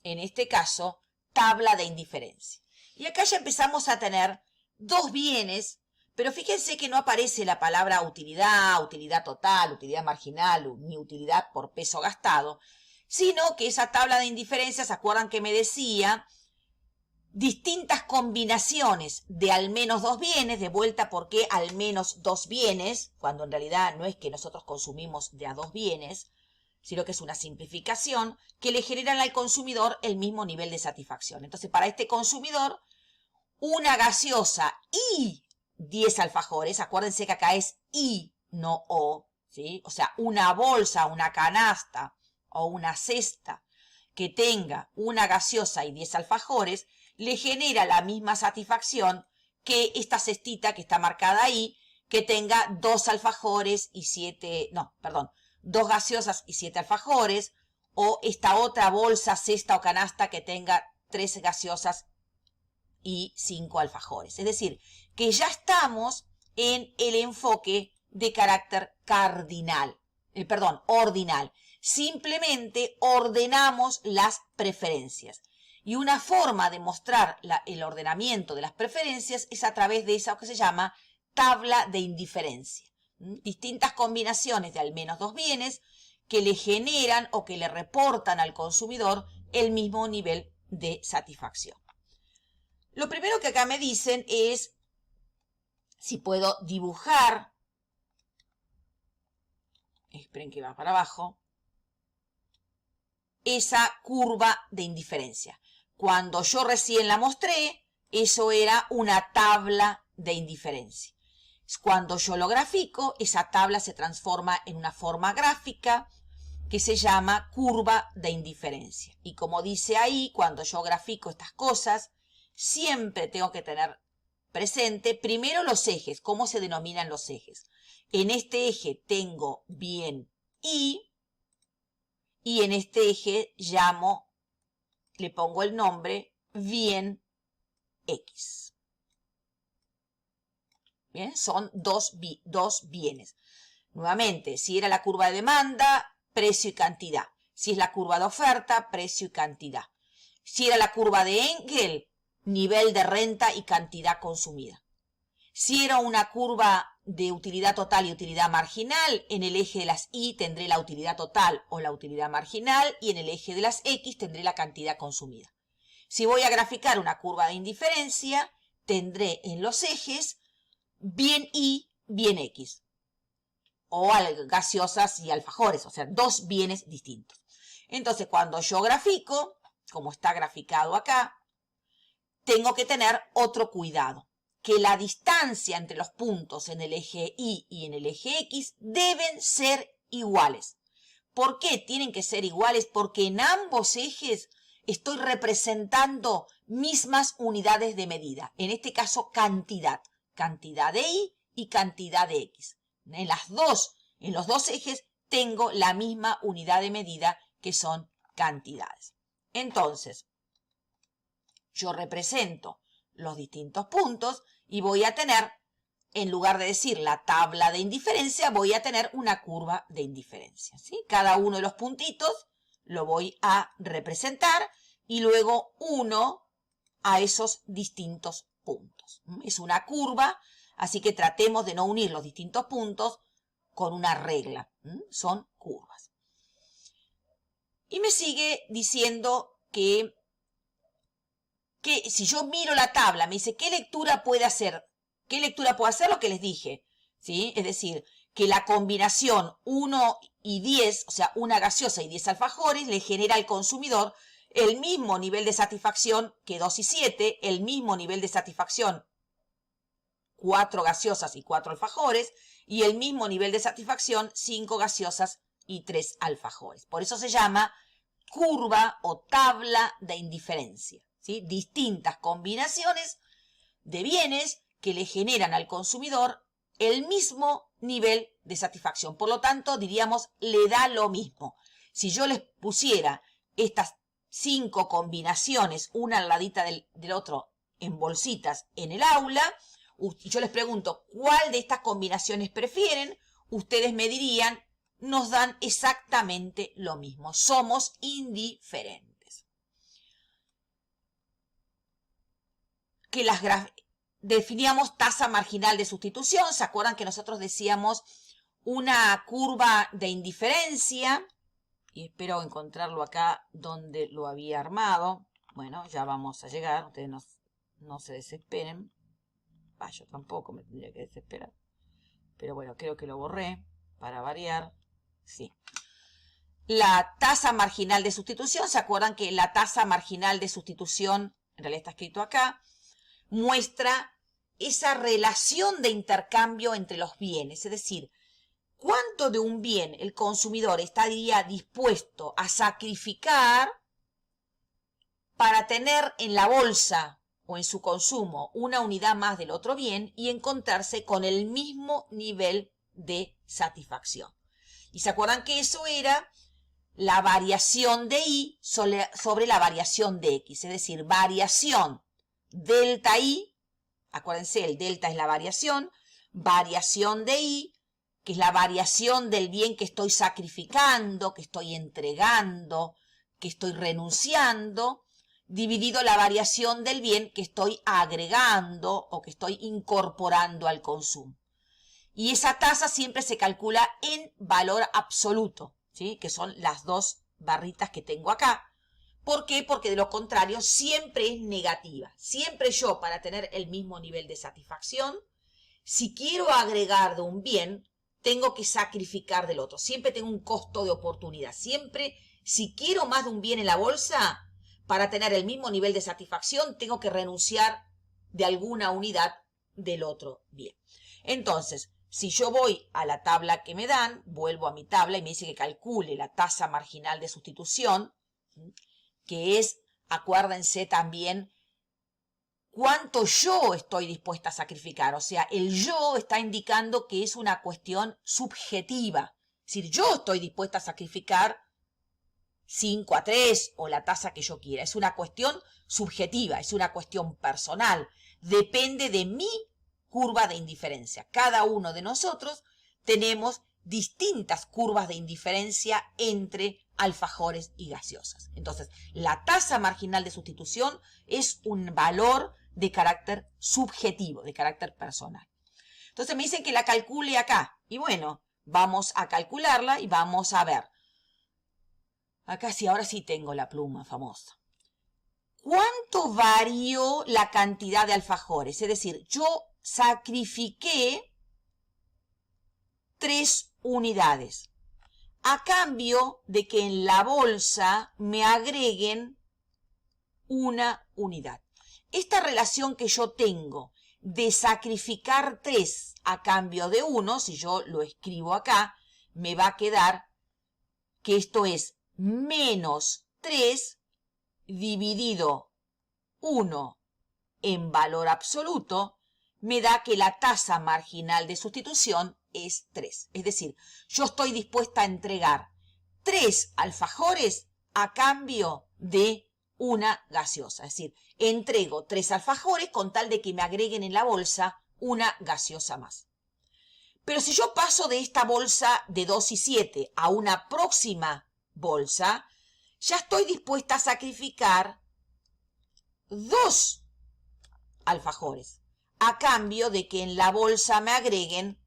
en este caso, tabla de indiferencia. Y acá ya empezamos a tener dos bienes, pero fíjense que no aparece la palabra utilidad, utilidad total, utilidad marginal, ni utilidad por peso gastado, sino que esa tabla de indiferencia, ¿se acuerdan que me decía? Distintas combinaciones de al menos dos bienes, de vuelta, ¿por qué al menos dos bienes? Cuando en realidad no es que nosotros consumimos de a dos bienes, sino que es una simplificación que le generan al consumidor el mismo nivel de satisfacción. Entonces, para este consumidor, una gaseosa y 10 alfajores, acuérdense que acá es y, no o, ¿sí? O sea, una bolsa, una canasta o una cesta que tenga una gaseosa y 10 alfajores, le genera la misma satisfacción que esta cestita que está marcada ahí, que tenga 2 alfajores y 2 gaseosas y 7 alfajores, o esta otra bolsa, cesta o canasta que tenga 3 gaseosas y 5 alfajores. Es decir, que ya estamos en el enfoque de carácter ordinal. Simplemente ordenamos las preferencias. Y una forma de mostrar el ordenamiento de las preferencias es a través de esa que se llama tabla de indiferencia. Distintas combinaciones de al menos dos bienes que le generan o que le reportan al consumidor el mismo nivel de satisfacción. Lo primero que acá me dicen es si puedo dibujar, esperen que va para abajo, esa curva de indiferencia. Cuando yo recién la mostré, eso era una tabla de indiferencia. Cuando yo lo grafico, esa tabla se transforma en una forma gráfica que se llama curva de indiferencia. Y como dice ahí, cuando yo grafico estas cosas, siempre tengo que tener presente primero los ejes. ¿Cómo se denominan los ejes? En este eje tengo bien Y en este eje le pongo el nombre bien X. Bien, son dos bienes. Nuevamente, si era la curva de demanda, precio y cantidad. Si es la curva de oferta, precio y cantidad. Si era la curva de Engel, nivel de renta y cantidad consumida. Si era una curva de utilidad total y utilidad marginal, en el eje de las Y tendré la utilidad total o la utilidad marginal y en el eje de las X tendré la cantidad consumida. Si voy a graficar una curva de indiferencia, tendré en los ejes bien Y, bien X. O gaseosas y alfajores, o sea, dos bienes distintos. Entonces, cuando yo grafico, como está graficado acá, tengo que tener otro cuidado, que la distancia entre los puntos en el eje Y y en el eje X deben ser iguales. ¿Por qué tienen que ser iguales? Porque en ambos ejes estoy representando mismas unidades de medida. En este caso, cantidad. Cantidad de Y y cantidad de X. En los dos ejes tengo la misma unidad de medida que son cantidades. Entonces, yo represento los distintos puntos y voy a tener, en lugar de decir la tabla de indiferencia, voy a tener una curva de indiferencia, ¿sí? Cada uno de los puntitos lo voy a representar y luego uno a esos distintos puntos. Es una curva, así que tratemos de no unir los distintos puntos con una regla. Son curvas. Y me sigue diciendo que si yo miro la tabla, me dice, ¿qué lectura puede hacer? ¿Qué lectura puede hacer? Lo que les dije, ¿sí? Es decir, que la combinación 1 y 10, o sea, una gaseosa y 10 alfajores, le genera al consumidor el mismo nivel de satisfacción que 2 y 7, el mismo nivel de satisfacción 4 gaseosas y 4 alfajores, y el mismo nivel de satisfacción 5 gaseosas y 3 alfajores. Por eso se llama curva o tabla de indiferencia, ¿sí? Distintas combinaciones de bienes que le generan al consumidor el mismo nivel de satisfacción. Por lo tanto, diríamos, le da lo mismo. Si yo les pusiera estas 5 combinaciones, una al ladita del otro, en bolsitas en el aula, y yo les pregunto, ¿cuál de estas combinaciones prefieren? Ustedes me dirían, nos dan exactamente lo mismo. Somos indiferentes. Definíamos tasa marginal de sustitución. ¿Se acuerdan que nosotros decíamos una curva de indiferencia? Y espero encontrarlo acá donde lo había armado. Bueno, ya vamos a llegar. Ustedes no se desesperen. Yo tampoco me tendría que desesperar. Pero bueno, creo que lo borré para variar. Sí. La tasa marginal de sustitución. ¿Se acuerdan que la tasa marginal de sustitución, en realidad está escrito acá, muestra esa relación de intercambio entre los bienes? Es decir, ¿cuánto de un bien el consumidor estaría dispuesto a sacrificar para tener en la bolsa o en su consumo una unidad más del otro bien y encontrarse con el mismo nivel de satisfacción? Y se acuerdan que eso era la variación de Y sobre la variación de X, es decir, variación delta Y, acuérdense, el delta es la variación, variación de I, que es la variación del bien que estoy sacrificando, que estoy entregando, que estoy renunciando, dividido la variación del bien que estoy agregando o que estoy incorporando al consumo. Y esa tasa siempre se calcula en valor absoluto, ¿sí? Que son las dos barritas que tengo acá. ¿Por qué? Porque de lo contrario siempre es negativa. Siempre yo, para tener el mismo nivel de satisfacción, si quiero agregar de un bien, tengo que sacrificar del otro. Siempre tengo un costo de oportunidad. Siempre, si quiero más de un bien en la bolsa, para tener el mismo nivel de satisfacción, tengo que renunciar de alguna unidad del otro bien. Entonces, si yo voy a la tabla que me dan, vuelvo a mi tabla y me dice que calcule la tasa marginal de sustitución, que es, acuérdense también, cuánto yo estoy dispuesta a sacrificar. O sea, el yo está indicando que es una cuestión subjetiva. Es decir, yo estoy dispuesta a sacrificar 5-3 o la tasa que yo quiera. Es una cuestión subjetiva, es una cuestión personal. Depende de mi curva de indiferencia. Cada uno de nosotros tenemos distintas curvas de indiferencia entre alfajores y gaseosas. Entonces, la tasa marginal de sustitución es un valor de carácter subjetivo, de carácter personal. Entonces me dicen que la calcule acá. Y bueno, vamos a calcularla y vamos a ver. Acá sí, ahora sí tengo la pluma famosa. ¿Cuánto varió la cantidad de alfajores? Es decir, yo sacrifiqué 3 unidades a cambio de que en la bolsa me agreguen una unidad. Esta relación que yo tengo de sacrificar 3 a cambio de 1, si yo lo escribo acá, me va a quedar que esto es menos 3 dividido 1 en valor absoluto, me da que la tasa marginal de sustitución es 3. Es decir, yo estoy dispuesta a entregar 3 alfajores a cambio de una gaseosa. Es decir, entrego 3 alfajores con tal de que me agreguen en la bolsa una gaseosa más. Pero si yo paso de esta bolsa de 2 y 7 a una próxima bolsa, ya estoy dispuesta a sacrificar 2 alfajores a cambio de que en la bolsa me agreguen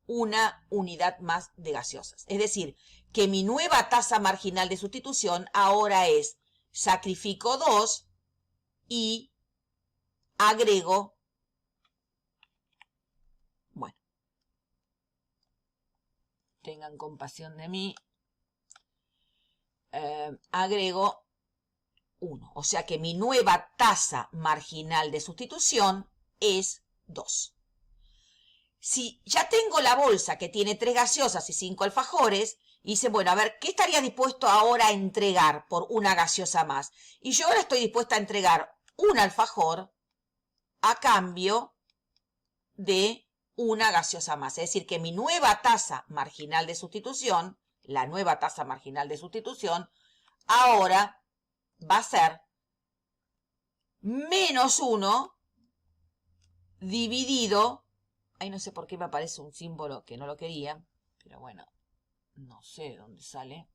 una unidad más de gaseosas. Es decir, que mi nueva tasa marginal de sustitución ahora es sacrifico 2 y agrego, bueno, tengan compasión de mí, agrego 1. O sea que mi nueva tasa marginal de sustitución es 2. Si ya tengo la bolsa que tiene 3 gaseosas y 5 alfajores, y dice, bueno, a ver, ¿qué estaría dispuesto ahora a entregar por una gaseosa más? Y yo ahora estoy dispuesta a entregar un alfajor a cambio de una gaseosa más. Es decir, que mi nueva tasa marginal de sustitución, la nueva tasa marginal de sustitución, ahora va a ser menos 1 dividido, ahí no sé por qué me aparece un símbolo que no lo quería, pero bueno, no sé dónde sale.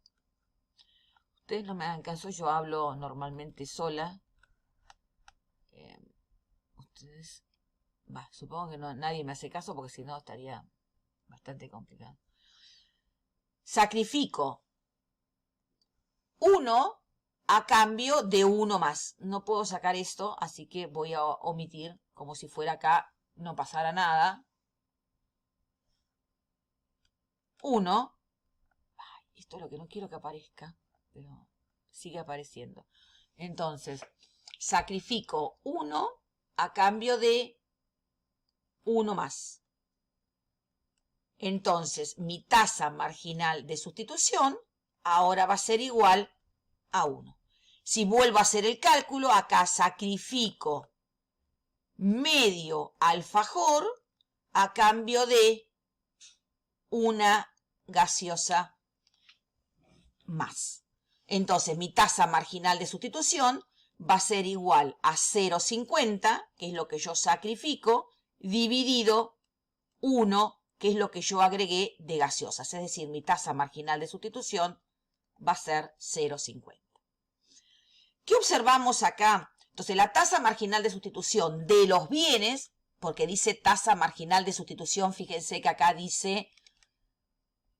Ustedes no me hagan caso, yo hablo normalmente sola. Ustedes, supongo que nadie me hace caso porque si no estaría bastante complicado. Sacrifico 1 a cambio de 1 más. No puedo sacar esto, así que voy a omitir, como si fuera acá, no pasara nada. 1. Esto es lo que no quiero que aparezca, pero sigue apareciendo. Entonces, sacrifico 1 a cambio de 1 más. Entonces, mi tasa marginal de sustitución ahora va a ser igual a 1. Si vuelvo a hacer el cálculo, acá sacrifico medio alfajor a cambio de una gaseosa más. Entonces, mi tasa marginal de sustitución va a ser igual a 0,50, que es lo que yo sacrifico, dividido 1, que es lo que yo agregué de gaseosas. Es decir, mi tasa marginal de sustitución va a ser 0,50. ¿Qué observamos acá? Entonces, la tasa marginal de sustitución de los bienes, porque dice tasa marginal de sustitución, fíjense que acá dice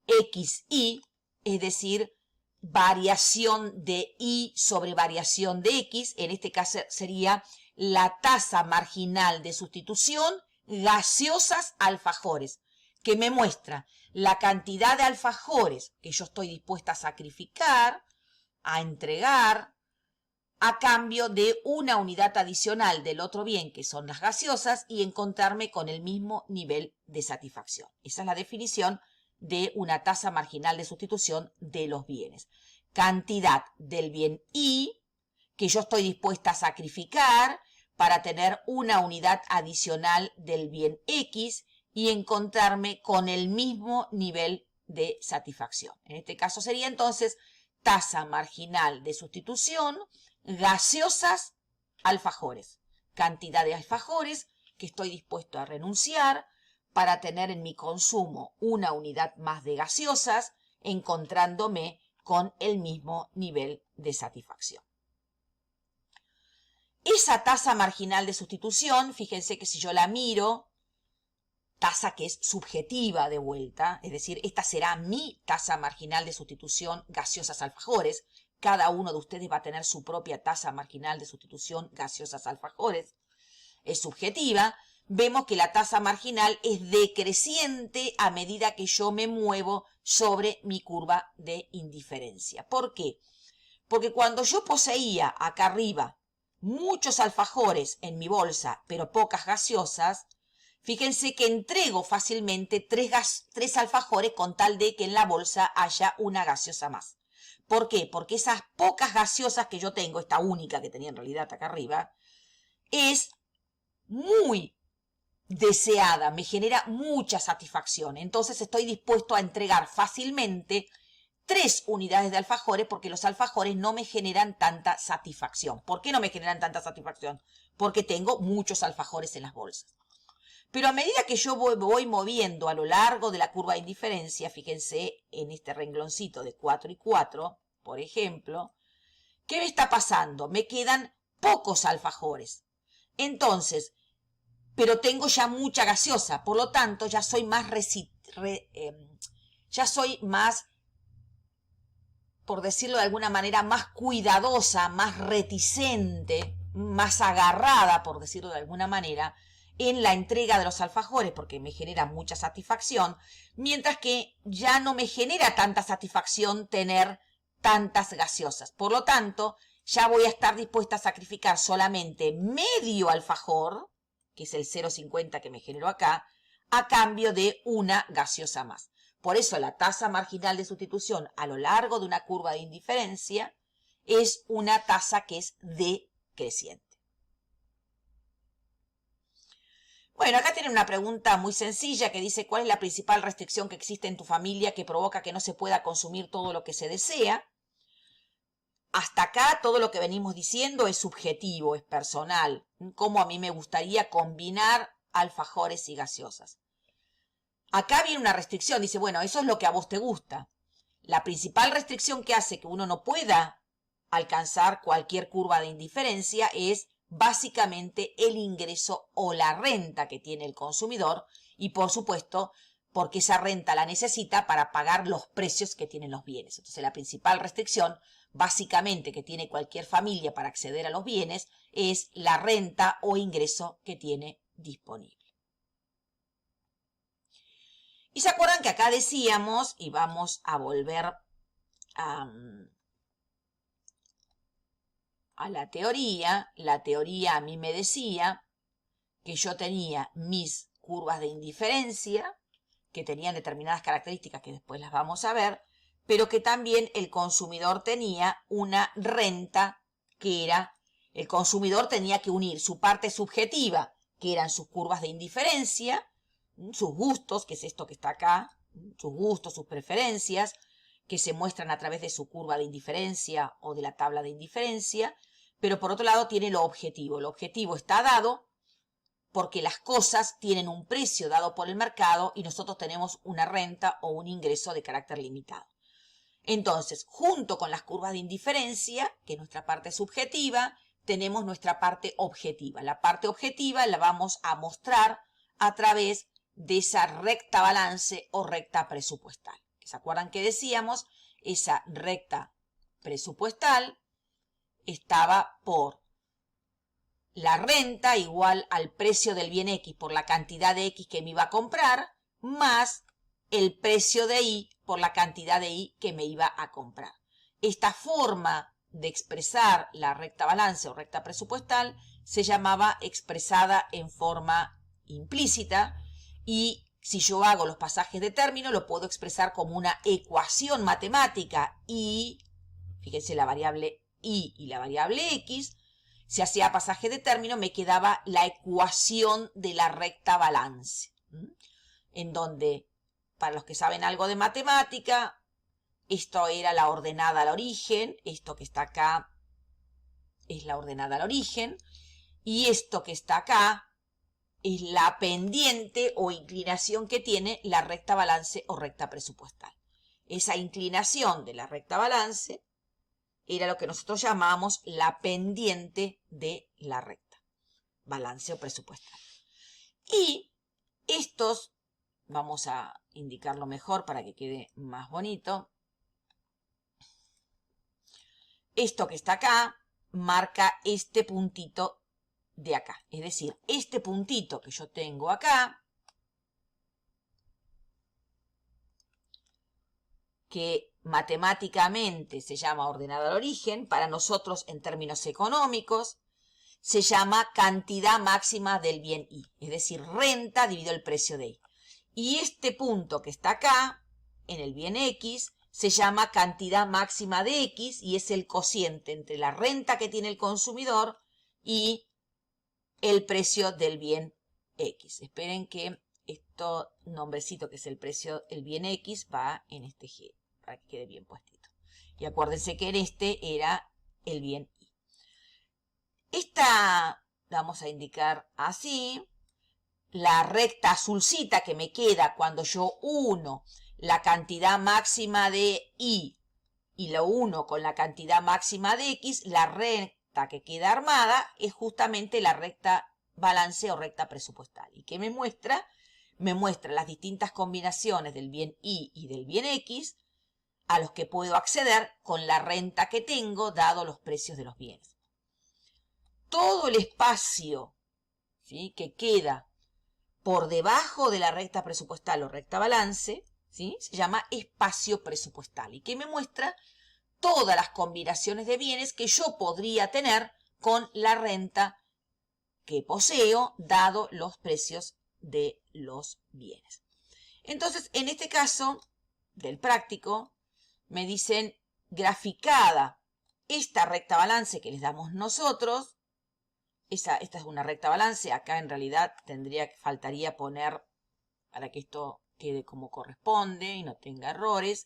XY, es decir, variación de Y sobre variación de X, en este caso sería la tasa marginal de sustitución gaseosas alfajores, que me muestra la cantidad de alfajores que yo estoy dispuesta a sacrificar, a entregar, a cambio de una unidad adicional del otro bien, que son las gaseosas, y encontrarme con el mismo nivel de satisfacción. Esa es la definición de una tasa marginal de sustitución de los bienes. Cantidad del bien Y que yo estoy dispuesta a sacrificar para tener una unidad adicional del bien X y encontrarme con el mismo nivel de satisfacción. En este caso sería entonces tasa marginal de sustitución, gaseosas, alfajores. Cantidad de alfajores que estoy dispuesto a renunciar para tener en mi consumo una unidad más de gaseosas, encontrándome con el mismo nivel de satisfacción. Esa tasa marginal de sustitución, fíjense que si yo la miro, tasa que es subjetiva de vuelta, es decir, esta será mi tasa marginal de sustitución gaseosas alfajores. Cada uno de ustedes va a tener su propia tasa marginal de sustitución gaseosas alfajores. Es subjetiva. Vemos que la tasa marginal es decreciente a medida que yo me muevo sobre mi curva de indiferencia. ¿Por qué? Porque cuando yo poseía acá arriba muchos alfajores en mi bolsa, pero pocas gaseosas, fíjense que entrego fácilmente tres alfajores con tal de que en la bolsa haya una gaseosa más. ¿Por qué? Porque esas pocas gaseosas que yo tengo, esta única que tenía en realidad acá arriba, es muy deseada, me genera mucha satisfacción. Entonces estoy dispuesto a entregar fácilmente 3 unidades de alfajores porque los alfajores no me generan tanta satisfacción. ¿Por qué no me generan tanta satisfacción? Porque tengo muchos alfajores en las bolsas. Pero a medida que yo voy moviendo a lo largo de la curva de indiferencia, fíjense en este rengloncito de 4 y 4, por ejemplo, ¿qué me está pasando? Me quedan pocos alfajores. Entonces, pero tengo ya mucha gaseosa, por lo tanto ya soy más por decirlo de alguna manera, más cuidadosa, más reticente, más agarrada, por decirlo de alguna manera, en la entrega de los alfajores, porque me genera mucha satisfacción, mientras que ya no me genera tanta satisfacción tener tantas gaseosas. Por lo tanto, ya voy a estar dispuesta a sacrificar solamente medio alfajor, que es el 0,50 que me generó acá, a cambio de una gaseosa más. Por eso la tasa marginal de sustitución a lo largo de una curva de indiferencia es una tasa que es decreciente. Bueno, acá tienen una pregunta muy sencilla que dice ¿cuál es la principal restricción que existe en tu familia que provoca que no se pueda consumir todo lo que se desea? Hasta acá todo lo que venimos diciendo es subjetivo, es personal. Como a mí me gustaría combinar alfajores y gaseosas. Acá viene una restricción, dice, bueno, eso es lo que a vos te gusta. La principal restricción que hace que uno no pueda alcanzar cualquier curva de indiferencia es básicamente el ingreso o la renta que tiene el consumidor y, por supuesto, porque esa renta la necesita para pagar los precios que tienen los bienes. Entonces, la principal restricción básicamente que tiene cualquier familia para acceder a los bienes es la renta o ingreso que tiene disponible. Y se acuerdan que acá decíamos, y vamos a volver a la teoría a mí me decía que yo tenía mis curvas de indiferencia, que tenían determinadas características que después las vamos a ver, pero que también el consumidor tenía una renta que era, el consumidor tenía que unir su parte subjetiva, que eran sus curvas de indiferencia, sus gustos, que es esto que está acá, sus gustos, sus preferencias, que se muestran a través de su curva de indiferencia o de la tabla de indiferencia, pero por otro lado tiene lo objetivo. Lo objetivo está dado porque las cosas tienen un precio dado por el mercado y nosotros tenemos una renta o un ingreso de carácter limitado. Entonces, junto con las curvas de indiferencia, que es nuestra parte subjetiva, tenemos nuestra parte objetiva. La parte objetiva la vamos a mostrar a través de esa recta balance o recta presupuestal. ¿Se acuerdan que decíamos? Esa recta presupuestal estaba por la renta igual al precio del bien X por la cantidad de X que me iba a comprar, más el precio de Y por la cantidad de Y que me iba a comprar. Esta forma de expresar la recta balance o recta presupuestal se llamaba expresada en forma implícita, y si yo hago los pasajes de término lo puedo expresar como una ecuación matemática. Y fíjense, la variable Y y la variable X, si hacía pasaje de término me quedaba la ecuación de la recta balance, en donde, para los que saben algo de matemática, esto era la ordenada al origen, esto que está acá es la ordenada al origen, y esto que está acá es la pendiente o inclinación que tiene la recta balance o recta presupuestal. Esa inclinación de la recta balance era lo que nosotros llamamos la pendiente de la recta balance o presupuestal. Y estos, vamos a indicarlo mejor para que quede más bonito. Esto que está acá marca este puntito de acá. Es decir, este puntito que yo tengo acá, que matemáticamente se llama ordenada al origen, para nosotros en términos económicos se llama cantidad máxima del bien Y, es decir, renta dividido el precio de Y. Y este punto que está acá, en el bien X, se llama cantidad máxima de X y es el cociente entre la renta que tiene el consumidor y el precio del bien X. Esperen que esto nombrecito que es el precio, el bien X, va en este G, para que quede bien puestito. Y acuérdense que en este era el bien Y. Esta vamos a indicar así. La recta azulcita que me queda cuando yo uno la cantidad máxima de Y y lo uno con la cantidad máxima de X, la recta que queda armada es justamente la recta balance o recta presupuestal. ¿Y qué me muestra? Me muestra las distintas combinaciones del bien Y y del bien X a los que puedo acceder con la renta que tengo dado los precios de los bienes. Todo el espacio, ¿sí?, que queda por debajo de la recta presupuestal o recta balance, ¿sí?, se llama espacio presupuestal y que me muestra todas las combinaciones de bienes que yo podría tener con la renta que poseo dado los precios de los bienes. Entonces, en este caso del práctico, me dicen graficada esta recta balance que les damos nosotros. Esta es una recta balance. Acá en realidad faltaría poner, para que esto quede como corresponde y no tenga errores.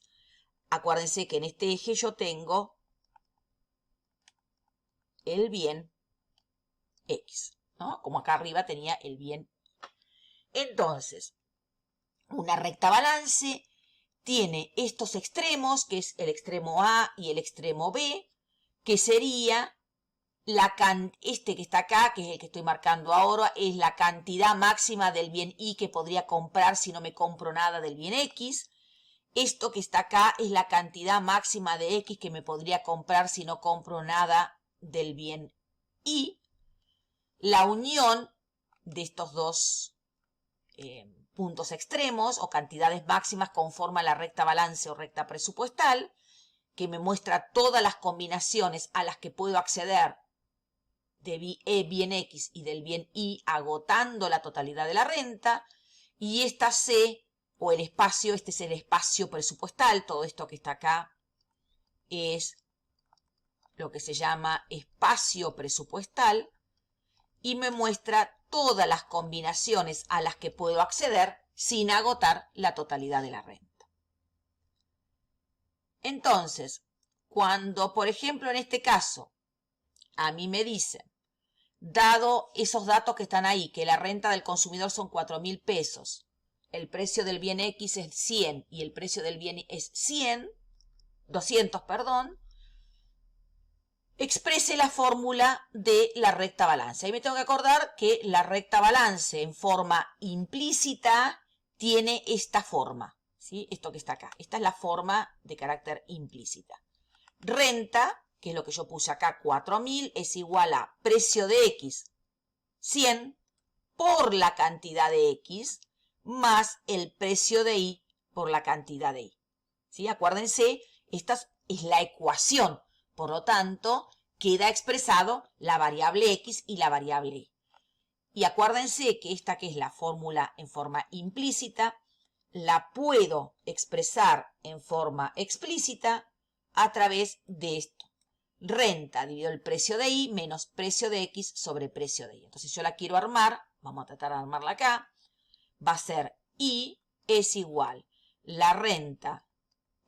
Acuérdense que en este eje yo tengo el bien X, ¿no? Como acá arriba tenía el bien Y. Entonces, una recta balance tiene estos extremos, que es el extremo A y el extremo B, que sería este que está acá, que es el que estoy marcando ahora, es la cantidad máxima del bien Y que podría comprar si no me compro nada del bien X. Esto que está acá es la cantidad máxima de X que me podría comprar si no compro nada del bien Y. La unión de estos dos puntos extremos o cantidades máximas conforma la recta balance o recta presupuestal, que me muestra todas las combinaciones a las que puedo acceder de bien X y del bien Y agotando la totalidad de la renta. Y esta C o el espacio, este es el espacio presupuestal, todo esto que está acá es lo que se llama espacio presupuestal y me muestra todas las combinaciones a las que puedo acceder sin agotar la totalidad de la renta. Entonces, cuando, por ejemplo, en este caso, a mí me dicen dado esos datos que están ahí, que la renta del consumidor son 4.000 pesos, el precio del bien X es 100 y el precio del bien es 200, perdón, exprese la fórmula de la recta balance. Ahí me tengo que acordar que la recta balance en forma implícita tiene esta forma, ¿sí? Esto que está acá. Esta es la forma de carácter implícita. Renta, que es lo que yo puse acá, 4.000, es igual a precio de X, 100, por la cantidad de X, más el precio de Y por la cantidad de Y. ¿Sí? Acuérdense, esta es la ecuación. Por lo tanto, queda expresado la variable X y la variable Y. Y acuérdense que esta que es la fórmula en forma implícita, la puedo expresar en forma explícita a través de esto. Renta dividido el precio de Y menos precio de X sobre precio de Y. Entonces yo la quiero armar, vamos a tratar de armarla acá, va a ser Y es igual, la renta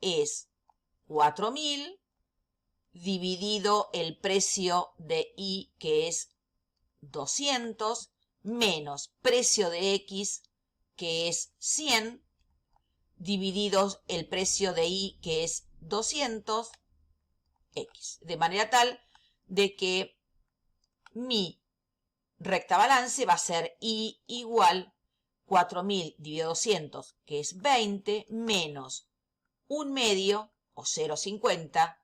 es 4.000 dividido el precio de Y, que es 200, menos precio de X, que es 100, dividido el precio de Y, que es 200, X. De manera tal de que mi recta balance va a ser Y igual 4.000 dividido 200, que es 20, menos 1/2 o 0,50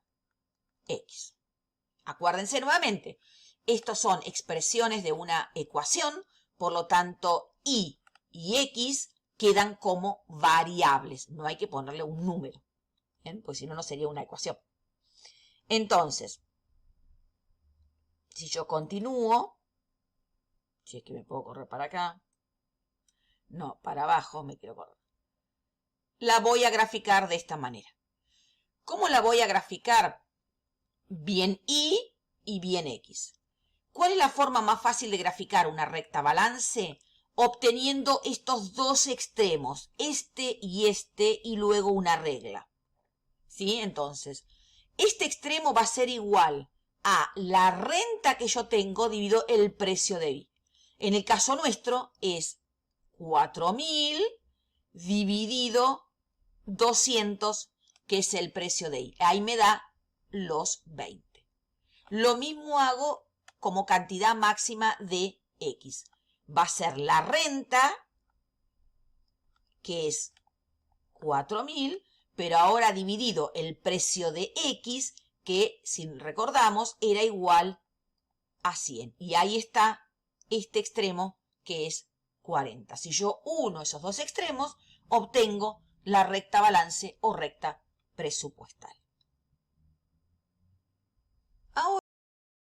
X. Acuérdense nuevamente, estos son expresiones de una ecuación, por lo tanto Y y X quedan como variables. No hay que ponerle un número, ¿bien? Pues si no, no sería una ecuación. Entonces, si yo continúo, si es que me puedo correr para acá, no, para abajo me quiero correr, la voy a graficar de esta manera. ¿Cómo la voy a graficar? Bien Y y bien X. ¿Cuál es la forma más fácil de graficar una recta balance? Obteniendo estos dos extremos, este, y luego una regla. ¿Sí? Entonces, este extremo va a ser igual a la renta que yo tengo dividido el precio de Y. En el caso nuestro es 4.000 dividido 200, que es el precio de Y. Ahí me da los 20. Lo mismo hago como cantidad máxima de X. Va a ser la renta, que es 4.000, pero ahora dividido el precio de X, que si recordamos era igual a 100. Y ahí está este extremo, que es 40. Si yo uno esos dos extremos, obtengo la recta balance o recta presupuestal.